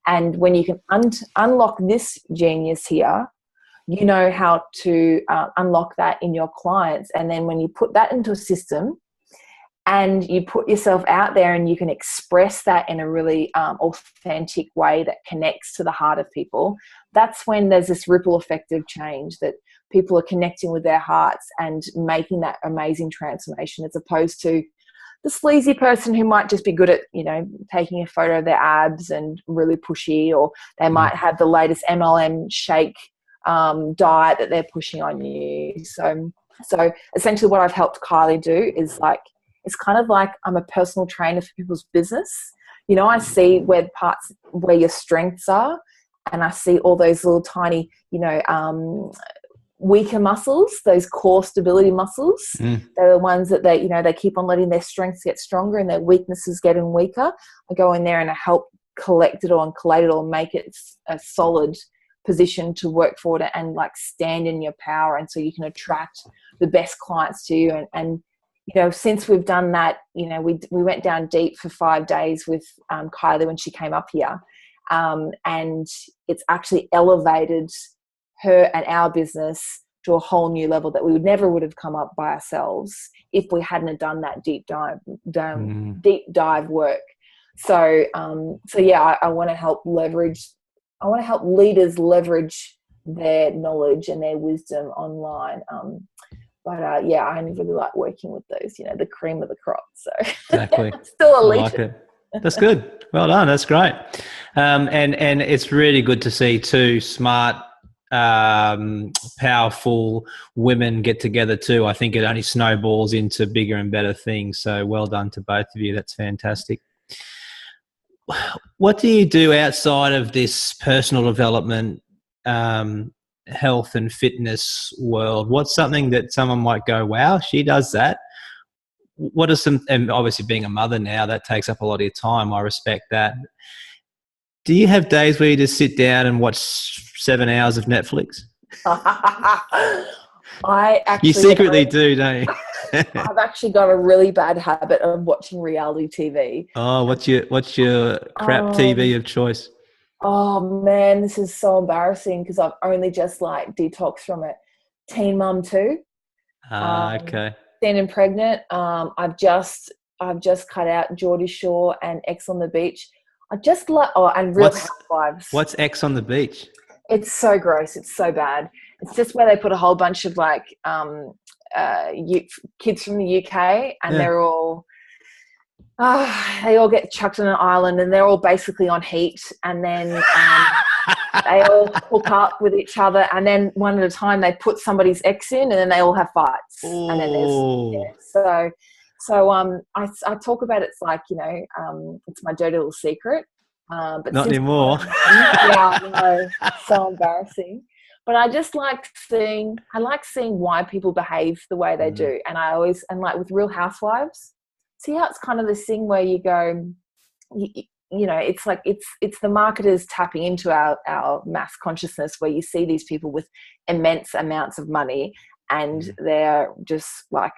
And when you can unlock this genius here, you know how to unlock that in your clients. And then when you put that into a system and you put yourself out there and you can express that in a really authentic way that connects to the heart of people, that's when there's this ripple effect of change, that people are connecting with their hearts and making that amazing transformation, as opposed to the sleazy person who might just be good at, taking a photo of their abs and really pushy, or they might have the latest MLM shake diet that they're pushing on you. So essentially what I've helped Kylie do is, like, it's kind of like I'm a personal trainer for people's business. I see where your strengths are, and I see all those little tiny, weaker muscles, those core stability muscles. They're the ones that they keep on letting their strengths get stronger and their weaknesses getting weaker. I go in there and I help collect it all and collate it all and make it a solid position to work forward and like stand in your power, and so you can attract the best clients to you. And since we've done that, we went down deep for 5 days with Kylie when she came up here, and it's actually elevated her and our business to a whole new level that we would have come up by ourselves if we hadn't done that deep dive work. So yeah, I want to help leaders leverage their knowledge and their wisdom online. But yeah, I only really like working with those, the cream of the crop. So exactly, still elite. I like it. That's good. Well done. That's great. And it's really good to see two smart, powerful women get together too. I think it only snowballs into bigger and better things. So well done to both of you. That's fantastic. What do you do outside of this personal development, health and fitness world? What's something that someone might go, wow, she does that? What are some, and obviously being a mother now, that takes up a lot of your time. I respect that. Do you have days where you just sit down and watch 7 hours of Netflix? I You actually, secretly do, don't you? I've actually got a really bad habit of watching reality TV. Oh, what's your crap Um, TV of choice? oh man, this is so embarrassing because I've only just like detoxed from it. Teen Mum 2, Ah, um, okay. Teen and Pregnant. I've just cut out Geordie Shore and X on the Beach. I just like and Real What's Housewives. what's X on the beach? It's so gross. It's so bad. It's just where they put a whole bunch of like kids from the UK, and Yeah. they all get chucked on an island, and they're all basically on heat, and then they all hook up with each other, and then one at a time they put somebody's ex in, and then they all have fights, and then there's Oh, I talk about it's like it's my dirty little secret, but not since anymore. yeah, I know, so embarrassing. But I like seeing why people behave the way they Mm, do, and like with Real Housewives, see how it's kind of this thing where you go, it's like it's the marketers tapping into our mass consciousness, where you see these people with immense amounts of money, and mm, they're just like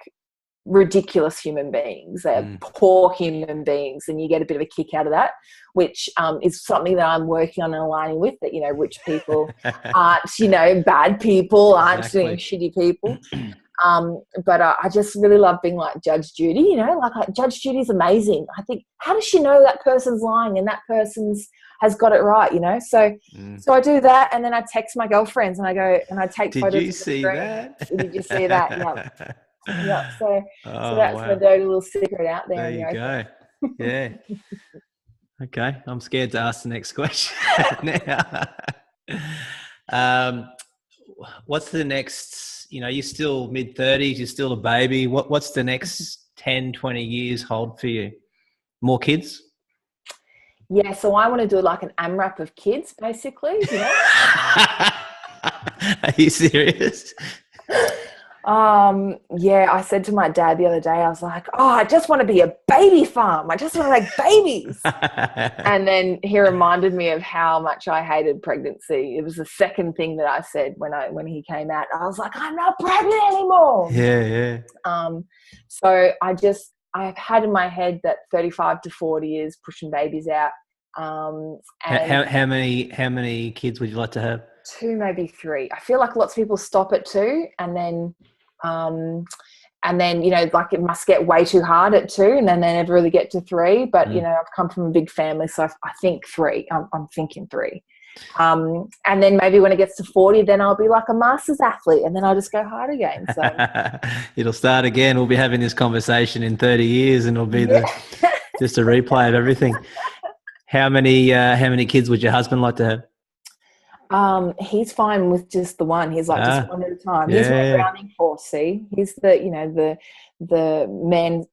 ridiculous human beings. They're mm. poor human beings, and you get a bit of a kick out of that, which is something that I'm working on and aligning with. That rich people aren't bad people, aren't doing Exactly. shitty people. But I just really love being like Judge Judy. Like Judge Judy's amazing. I think, how does she know that person's lying and that person's has got it right? So. Mm. So I do that, and then I text my girlfriends, and I go and I take Did photos you of the see screen. that? Did you see that? Yeah. Yeah, so Oh, that's my wow. dirty little secret out there There in the you open. go. Yeah. Okay. I'm scared to ask the next question now. Um, what's the next, you're still mid-30s, you're still a baby. What's the next 10, 20 years hold for you? More kids? Yeah, so I want to do like an AMRAP of kids, basically. Are you serious? Yeah, I said to my dad the other day, I was like, oh, I just want to be a baby farm. I just want to make babies. And then he reminded me of how much I hated pregnancy. It was the second thing that I said when he came out. I was like, I'm not pregnant anymore. Yeah. So I've had in my head that 35 to 40 is pushing babies out. And How many kids would you like to have? 2, maybe 3. I feel like lots of people stop at 2, and then like it must get way too hard at 2, and then they never really get to 3. But I've come from a big family, so I think 3. I'm thinking 3. And then maybe when it gets to 40, then I'll be like a masters athlete, and then I'll just go hard again. So It'll start again. We'll be having this conversation in 30 years, and it'll be yeah. just a replay of everything. How many kids would your husband like to have? He's fine with just the one. He's like, just one at a time. He's my Yeah. grounding force. See, he's the man,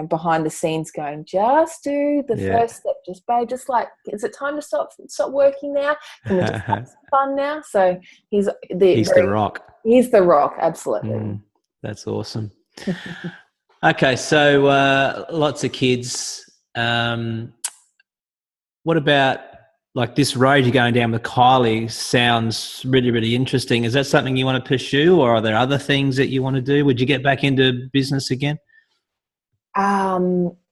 behind the scenes going, just do the Yeah. first step, just babe, just like, is it time to stop working now? Can we just have some fun now? So he's He's the rock. he's the rock, absolutely. That's awesome. Okay, so lots of kids. What about like this road you're going down with Kylie? Sounds really, really interesting. Is that something you want to pursue, or are there other things that you want to do? Would you get back into business again?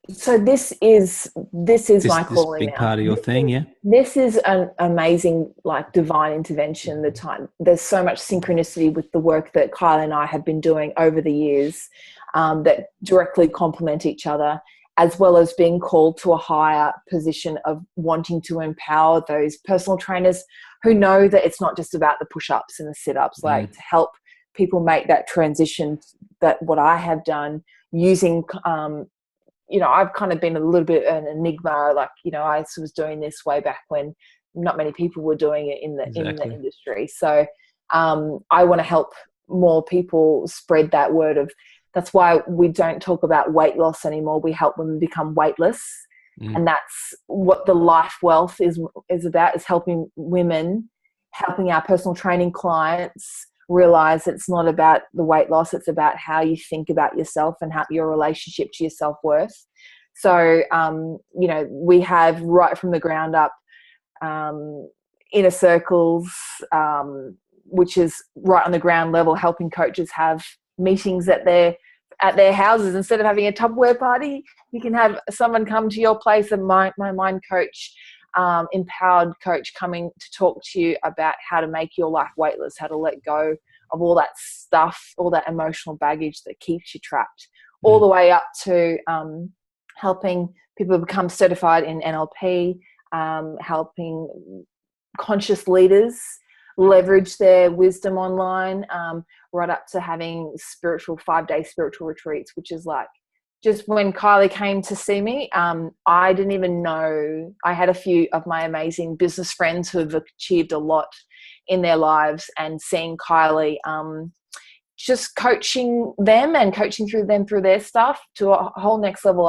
So this is my This calling big now. part of your thing, yeah? This is an amazing, like, divine intervention. There's so much synchronicity with the work that Kyle and I have been doing over the years, that directly complement each other, as well as being called to a higher position of wanting to empower those personal trainers who know that it's not just about the push-ups and the sit-ups, like to help people make that transition, that what I have done using, I've kind of been a little bit an enigma. Like, I was doing this way back when not many people were doing it in the industry. So I want to help more people spread that word of. That's why we don't talk about weight loss anymore. We help women become weightless, and that's what the life wealth is about. Is helping women, helping our personal training clients realize it's not about the weight loss. It's about how you think about yourself and how your relationship to your self-worth. So, we have right from the ground up, inner circles, which is right on the ground level, helping coaches have meetings at their houses. Instead of having a Tupperware party, you can have someone come to your place, and my mind coach, empowered coach, coming to talk to you about how to make your life weightless, how to let go of all that stuff, all that emotional baggage that keeps you trapped, all the way up to helping people become certified in NLP, helping conscious leaders leverage their wisdom online, right up to having 5-day spiritual retreats, which is like, just when Kylie came to see me, I didn't even know. I had a few of my amazing business friends who have achieved a lot in their lives, and seeing Kylie, just coaching them and coaching through their stuff to a whole next level.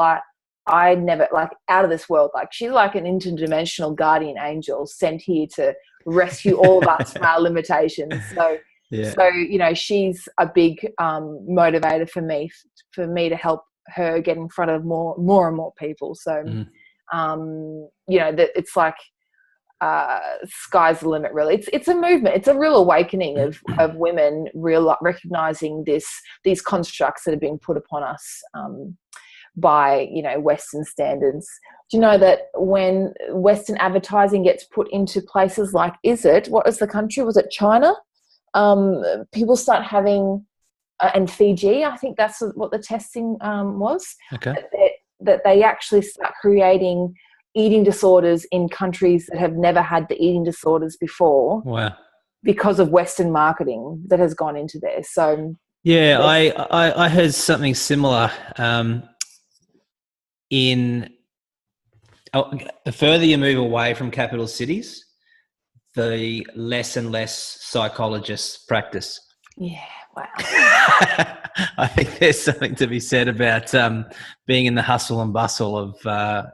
I never, like, out of this world. Like, she's like an interdimensional guardian angel sent here to rescue all of us from our limitations. So, she's a big motivator for me to help her get in front of more and more people. So, that it's like, sky's the limit, really. It's a movement. It's a real awakening of women recognizing these constructs that are being put upon us by Western standards. Do you know that when Western advertising gets put into places like, what was the country? Was it China? People start having, and Fiji, I think that's what the testing was. Okay. That they actually start creating eating disorders in countries that have never had the eating disorders before. Wow. Because of Western marketing that has gone into there. So yeah, I heard something similar. The further you move away from capital cities, the less and less psychologists practice. Yeah, wow. I think there's something to be said about being in the hustle and bustle of,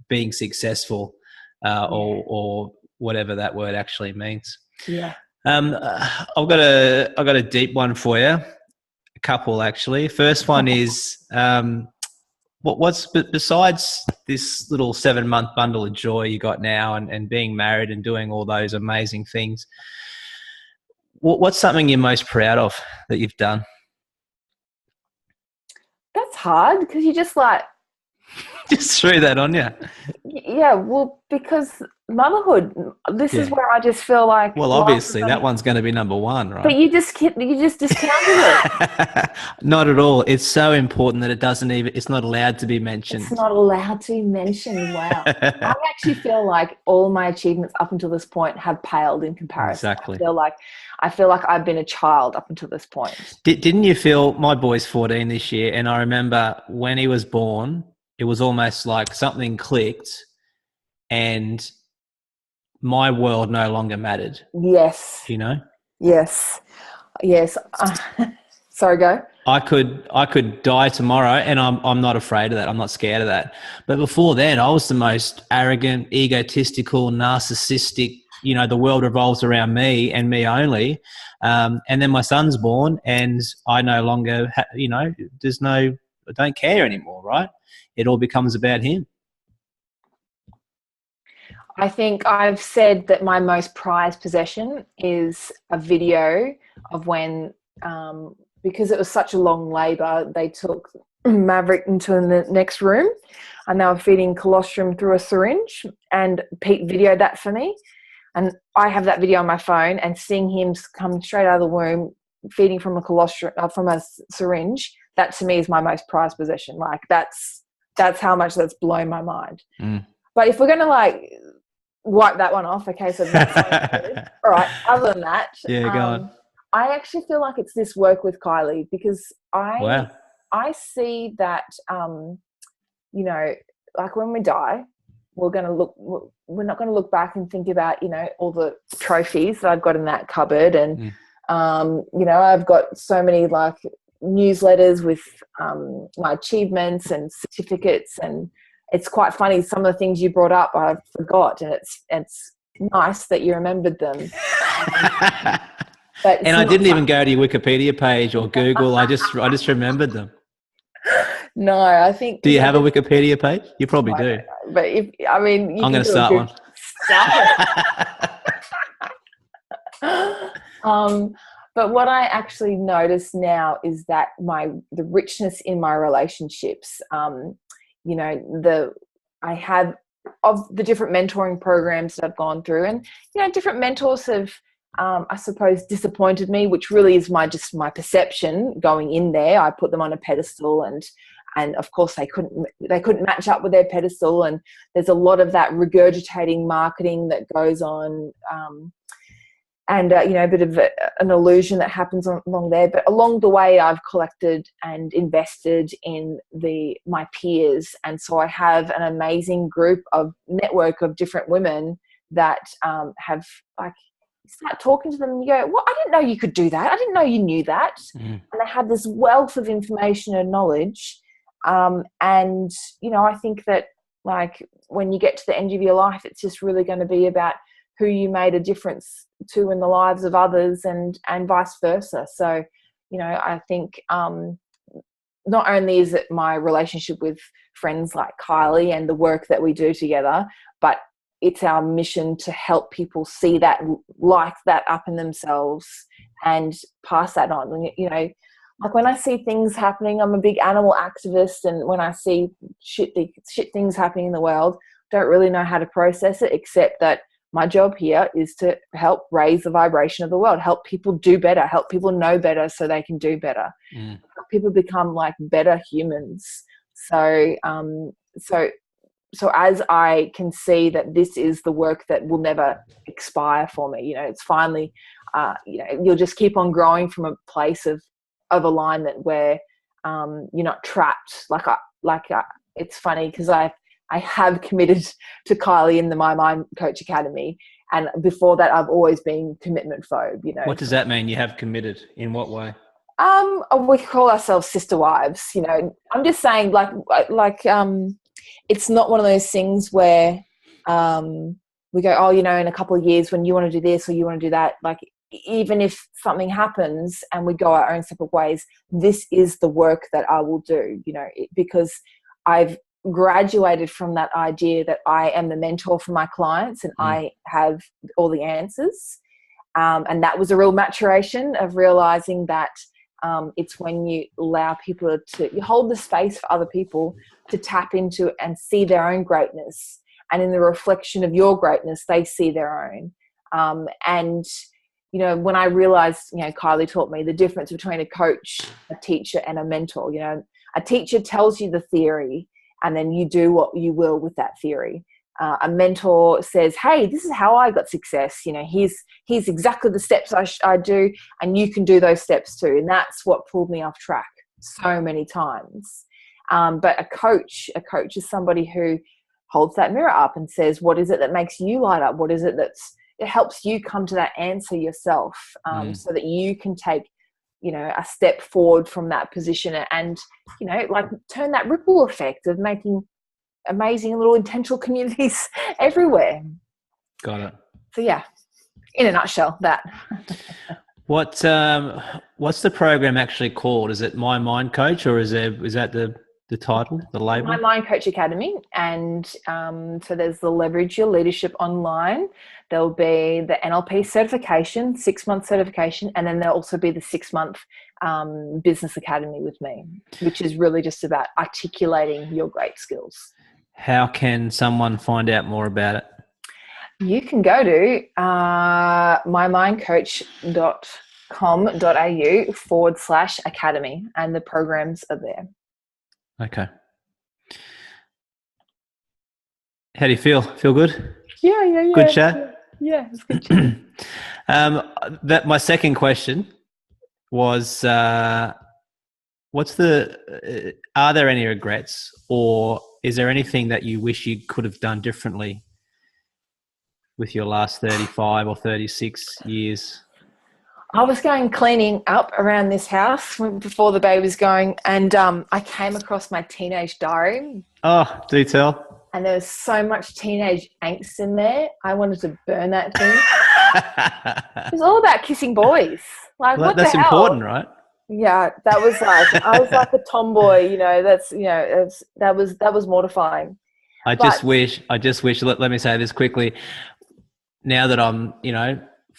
being successful or whatever that word actually means. Yeah. I've got a deep one for you. A couple, actually. First one is, what's besides this little 7-month bundle of joy you got now and being married and doing all those amazing things, what's something you're most proud of that you've done? That's hard, because you just just threw that on you. Yeah, well, because motherhood, this is where I just feel like, well, obviously that one's going to be number one, right? But you just discounted it. Not at all. It's so important that it's not allowed to be mentioned. It's not allowed to be mentioned. Wow. I actually feel like all my achievements up until this point have paled in comparison. Exactly. I feel like I've been a child up until this point. Didn't you feel, my boy's 14 this year, and I remember when he was born, it was almost like something clicked and my world no longer mattered. Yes. Yes. Sorry, go. I could die tomorrow, and I'm not afraid of that. I'm not scared of that. But before then, I was the most arrogant, egotistical, narcissistic. The world revolves around me and me only. And then my son's born, and I no longer, I don't care anymore, right? It all becomes about him. I think I've said that my most prized possession is a video of when, because it was such a long labour, they took Maverick into the next room and they were feeding colostrum through a syringe, and Pete videoed that for me. And I have that video on my phone, and seeing him come straight out of the womb, feeding from from a syringe, that to me is my most prized possession. Like, that's how much that's blown my mind. But if we're going to wipe that one off, okay, so that's good. All right, other than that, go on. I actually feel like it's this work with Kylie, because I see that, like when we die, we're not going to look back and think about, all the trophies that I've got in that cupboard. And, I've got so many newsletters with my achievements and certificates, and it's quite funny. Some of the things you brought up, I forgot, and it's nice that you remembered them. But and I didn't even go to your Wikipedia page or Google. I just remembered them. No, I think. Do you have a Wikipedia page? You probably do. But I'm going to start one. Start it. But what I actually notice now is that the richness in my relationships, I have of the different mentoring programs that I've gone through, and different mentors have, I suppose, disappointed me, which really is my perception going in there. I put them on a pedestal, and of course they couldn't match up with their pedestal, and there's a lot of that regurgitating marketing that goes on. And a bit of an illusion that happens along there. But along the way, I've collected and invested in my peers, and so I have an amazing network of different women that have, like, you start talking to them and you go, "Well, I didn't know you could do that. I didn't know you knew that." And they have this wealth of information and knowledge. And I think that, like, when you get to the end of your life, it's just really going to be about who you made a difference to in the lives of others, and vice versa. So, I think not only is it my relationship with friends like Kylie and the work that we do together, but it's our mission to help people see that, like that, up in themselves and pass that on. Like when I see things happening, I'm a big animal activist, and when I see shit things happening in the world, don't really know how to process it, except that my job here is to help raise the vibration of the world, help people do better, help people know better so they can do better, help people become like better humans. So as I can see that this is the work that will never expire for me, it's finally, you'll just keep on growing from a place of alignment where you're not trapped. It's funny because I have committed to Kylie in the My Mind Coach Academy. And before that, I've always been commitment phobe, What does that mean? You have committed in what way? We call ourselves sister wives, I'm just saying it's not one of those things where we go, oh, in a couple of years when you want to do this or you want to do that, like, even if something happens and we go our own separate ways, this is the work that I will do, because I've graduated from that idea that I am the mentor for my clients and I have all the answers. And that was a real maturation of realizing that it's when you allow people you hold the space for other people to tap into and see their own greatness. And in the reflection of your greatness, they see their own. When I realized, Kylie taught me the difference between a coach, a teacher, and a mentor. A teacher tells you the theory, and then you do what you will with that theory. A mentor says, hey, this is how I got success. Here's exactly the steps I do, and you can do those steps too. And that's what pulled me off track so many times. But a coach is somebody who holds that mirror up and says, what is it that makes you light up? What is it it helps you come to that answer yourself, so that you can take a step forward from that position and, turn that ripple effect of making amazing little intentional communities everywhere. Got it. So yeah, in a nutshell, that. What's the program actually called? Is it My Mind Coach, or is that the title, the label? My Mind Coach Academy. And so there's the Leverage Your Leadership Online. There'll be the NLP certification, 6-month certification, and then there'll also be the 6-month Business Academy with me, which is really just about articulating your great skills. How can someone find out more about it? You can go to mymindcoach.com.au/academy, and the programs are there. Okay. How do you feel? Feel good? Yeah. Good chat? Yeah, it's good chat. My second question was, are there any regrets, or is there anything that you wish you could have done differently with your last 35 or 36 years? I was going cleaning up around this house before the baby was going, and I came across my teenage diary. Oh, do tell. And there was so much teenage angst in there. I wanted to burn that thing. It was all about kissing boys. Like, well, what that's the hell? important, right? Yeah, that was like, I was like a tomboy, that was mortifying. I just wish, let me say this quickly. Now that I'm,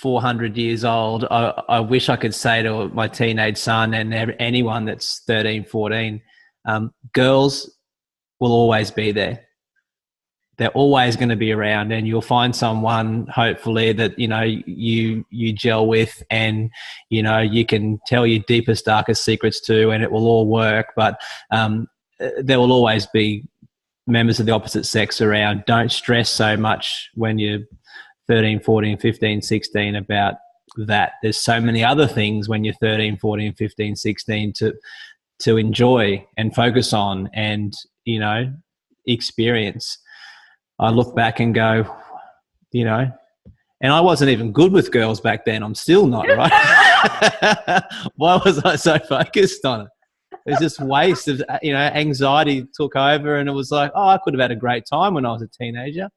400 years old, I wish I could say to my teenage son and anyone that's 13, 14, girls will always be there. They're always going to be around, and you'll find someone, hopefully, that, you know, you gel with, and, you know, you can tell your deepest, darkest secrets to, and it will all work. But there will always be members of the opposite sex around. Don't stress so much when you're 13, 14, 15, 16 about that. There's so many other things when you're 13, 14, 15, 16 to enjoy and focus on and, you know, experience. I look back and go, you know, and I wasn't even good with girls back then. I'm still not, right? Why was I so focused on it? It was just waste of, you know, anxiety took over, and it was like, oh, I could have had a great time when I was a teenager.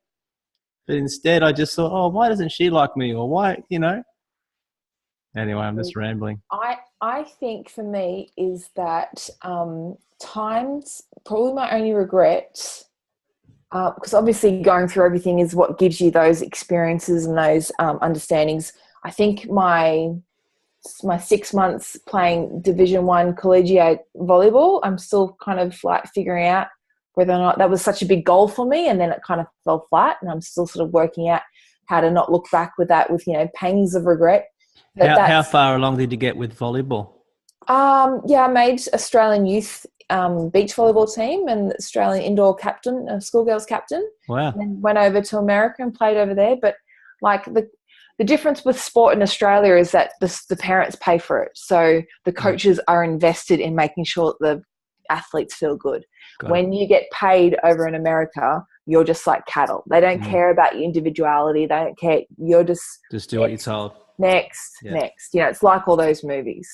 But instead I just thought, oh, why doesn't she like me? Or why, you know? Anyway, I'm just rambling. I think for me is that times, probably my only regret, because obviously going through everything is what gives you those experiences and those understandings. I think my 6 months playing Division 1 collegiate volleyball, I'm still kind of like figuring out whether or not that was such a big goal for me, and then it kind of fell flat, and I'm still sort of working out how to not look back with that, with, you know, pangs of regret. How far along did you get with volleyball? Yeah, I made Australian youth beach volleyball team and Australian indoor captain, schoolgirls captain. Wow. And then went over to America and played over there. But like the difference with sport in Australia is that the parents pay for it. So the coaches are invested in making sure that the athletes feel good. When you get paid over in America, you're just like cattle. They don't care about your individuality. They don't care. You're just do what you're told. Next. You know, it's like all those movies.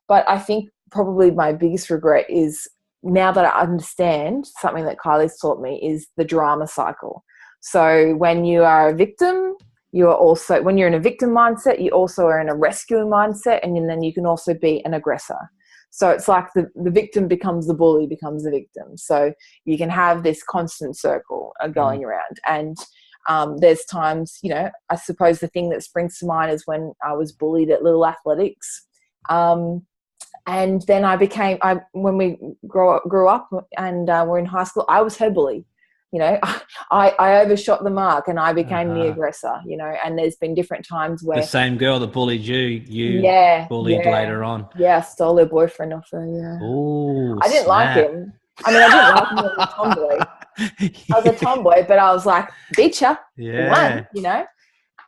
But I think probably my biggest regret is, now that I understand something that Kylie's taught me, is the drama cycle. So when you are a victim, you are also, when you're in a victim mindset, you also are in a rescuing mindset, and then you can also be an aggressor. So it's like the victim becomes the bully, becomes the victim. So you can have this constant circle going around. And there's times, you know, I suppose the thing that springs to mind is when I was bullied at Little Athletics. And then when we grew up and were in high school, I was her bully. You know, I overshot the mark and I became the aggressor, you know, and there's been different times where... The same girl that bullied you bullied later on. Yeah, I stole her boyfriend off her, yeah. Ooh, I didn't like him. I mean, I didn't like him as a tomboy. I was a tomboy, but I was like, beat ya. Yeah. Won, you know.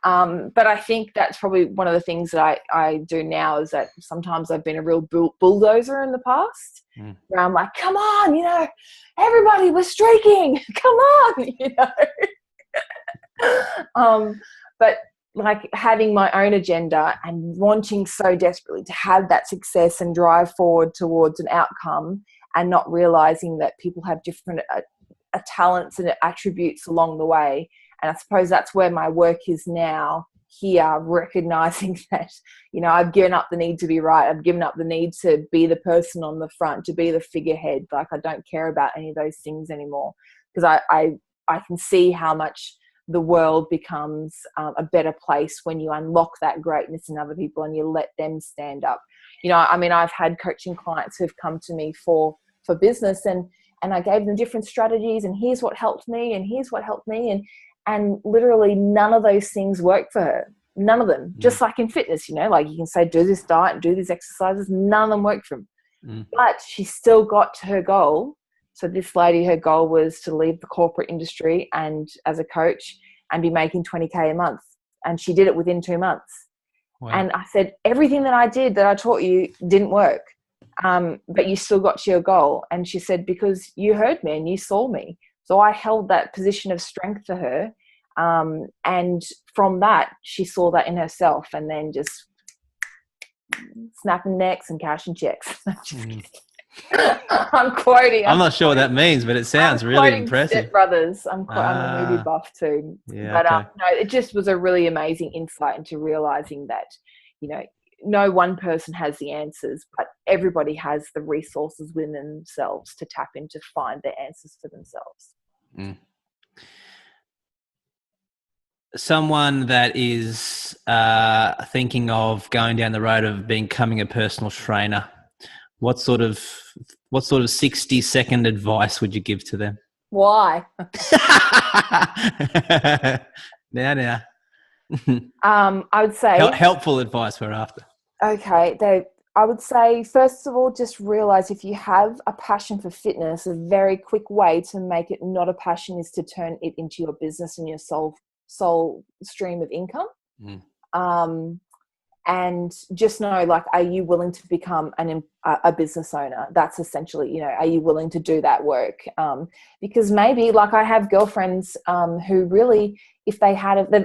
But I think that's probably one of the things that I do now, is that sometimes I've been a real bulldozer in the past, where I'm like, come on, you know, everybody, we're streaking, come on, you know. But like having my own agenda and wanting so desperately to have that success and drive forward towards an outcome, and not realizing that people have different talents and attributes along the way. And I suppose that's where my work is now, here, recognizing that, you know, I've given up the need to be right. I've given up the need to be the person on the front, to be the figurehead. Like, I don't care about any of those things anymore, because I can see how much the world becomes a better place when you unlock that greatness in other people and you let them stand up. You know, I mean, I've had coaching clients who've come to me for business, and I gave them different strategies, and here's what helped me, and here's what helped me, and literally none of those things work for her. None of them. Just like in fitness, you know, like you can say, do this diet and do these exercises. None of them work for them. But she still got to her goal. So this lady, her goal was to leave the corporate industry and as a coach and be making 20K a month. And she did it within 2 months. Wow. And I said, everything that I did, that I taught you, didn't work. But you still got to your goal. And she said, because you heard me and you saw me. So I held that position of strength for her. And from that, she saw that in herself, and then just snapping necks and cashing checks. I'm quoting. I'm not sure what that means, but it sounds really impressive. Step Brothers. I'm a movie buff too. Yeah, but okay. No, it just was a really amazing insight into realizing that, you know, no one person has the answers, but everybody has the resources within themselves to tap into, find the answers for themselves. someone that is thinking of going down the road of becoming a personal trainer, what sort of 60-second advice would you give to them? Why? now. I would say helpful advice we're after. Okay, I would say, first of all, just realize if you have a passion for fitness, a very quick way to make it not a passion is to turn it into your business and your sole stream of income. And just know, like, are you willing to become a business owner? That's essentially, are you willing to do that work? Because maybe, like, I have girlfriends who really, if they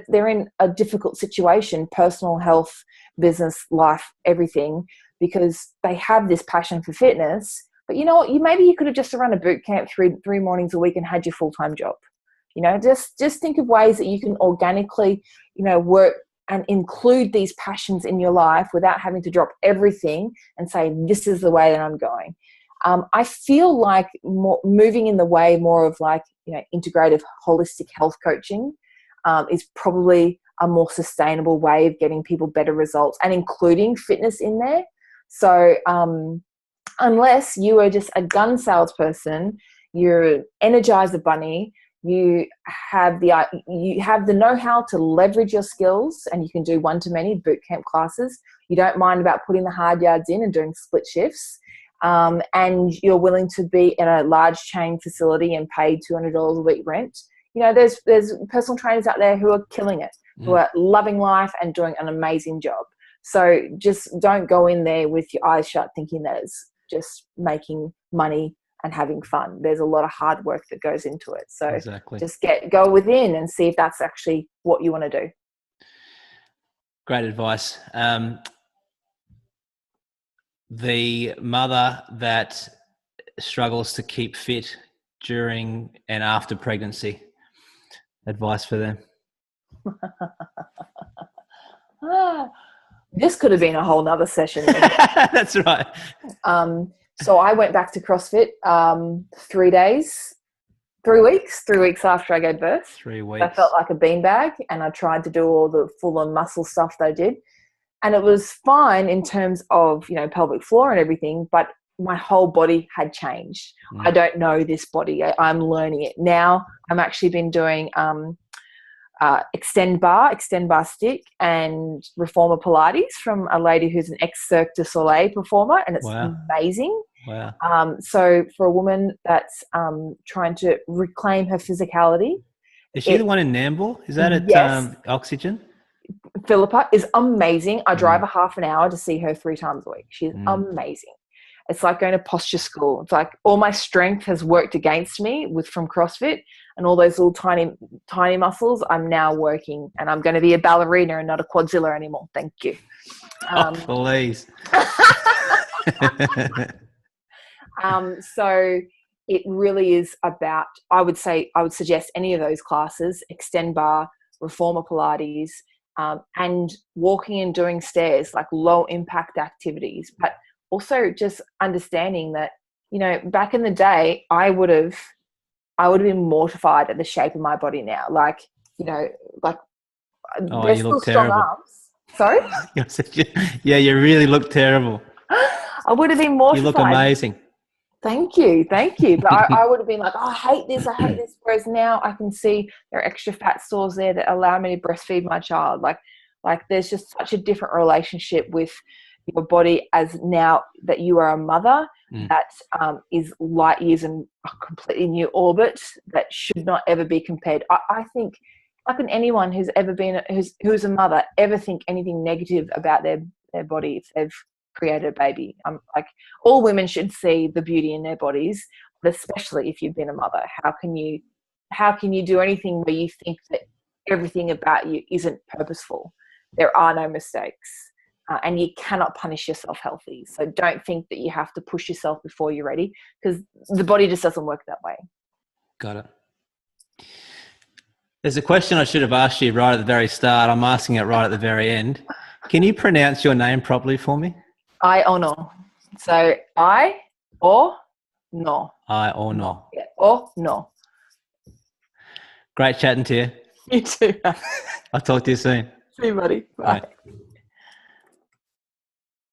they're in a difficult situation, personal health, business, life, everything, because they have this passion for fitness. But you know what? Maybe you could have just run a boot camp three mornings a week and had your full-time job. Just think of ways that you can organically, work and include these passions in your life without having to drop everything and say, this is the way that I'm going. I feel like moving in the way more of like, integrative holistic health coaching is probably a more sustainable way of getting people better results and including fitness in there. So unless you are just a gun salesperson, you're an Energizer bunny, you have the know-how to leverage your skills, and you can do one-to-many boot camp classes. You don't mind about putting the hard yards in and doing split shifts, and you're willing to be in a large chain facility and pay $200 a week rent. There's personal trainers out there who are killing it, who are loving life and doing an amazing job. So just don't go in there with your eyes shut thinking that it's just making money and having fun. There's a lot of hard work that goes into it. So exactly. Just go within and see if that's actually what you want to do. Great advice. The mother that struggles to keep fit during and after pregnancy, advice for them? This could have been a whole nother session. That's right. So I went back to CrossFit 3 weeks after I gave birth. 3 weeks. I felt like a beanbag, and I tried to do all the full-on muscle stuff that I did. And it was fine in terms of, pelvic floor and everything, but my whole body had changed. I don't know this body. I'm learning it. Now I'm actually been doing extend bar stick and reformer Pilates from a lady who's an ex-Cirque du Soleil performer, and it's amazing. Wow. So for a woman that's trying to reclaim her physicality. Is she the one in Nambour? Is that at yes. Oxygen? Philippa is amazing. I drive a half an hour to see her 3 times a week. She's amazing. It's like going to posture school. It's like all my strength has worked against me from CrossFit, and all those little tiny muscles I'm now working, and I'm going to be a ballerina and not a quadzilla anymore. Thank you. Please. So it really is about, I would suggest any of those classes, extend bar, reformer Pilates, and walking and doing stairs, like low impact activities. But also just understanding that, back in the day, I would have been mortified at the shape of my body now. Like, there's you still look strong terrible. arms. Sorry? Yeah, you really look terrible. I would have been mortified. You look amazing. Thank you. But I would have been like, I hate this. Whereas now I can see there are extra fat stores there that allow me to breastfeed my child. Like there's just such a different relationship with your body as now that you are a mother that is light years in a completely new orbit that should not ever be compared. I think, how can anyone who's ever been who's a mother ever think anything negative about their body if they've created a baby? Like, all women should see the beauty in their bodies, but especially if you've been a mother. How can you do anything where you think that everything about you isn't purposeful? There are no mistakes, and you cannot punish yourself healthy. So don't think that you have to push yourself before you're ready, because the body just doesn't work that way. Got it. There's a question I should have asked you right at the very start. I'm asking it right at the very end. Can you pronounce your name properly for me? Aiono. So I or no. Aiono. Yeah, or no. Great chatting to you. You too. I'll talk to you soon. See you, buddy. Bye. Bye.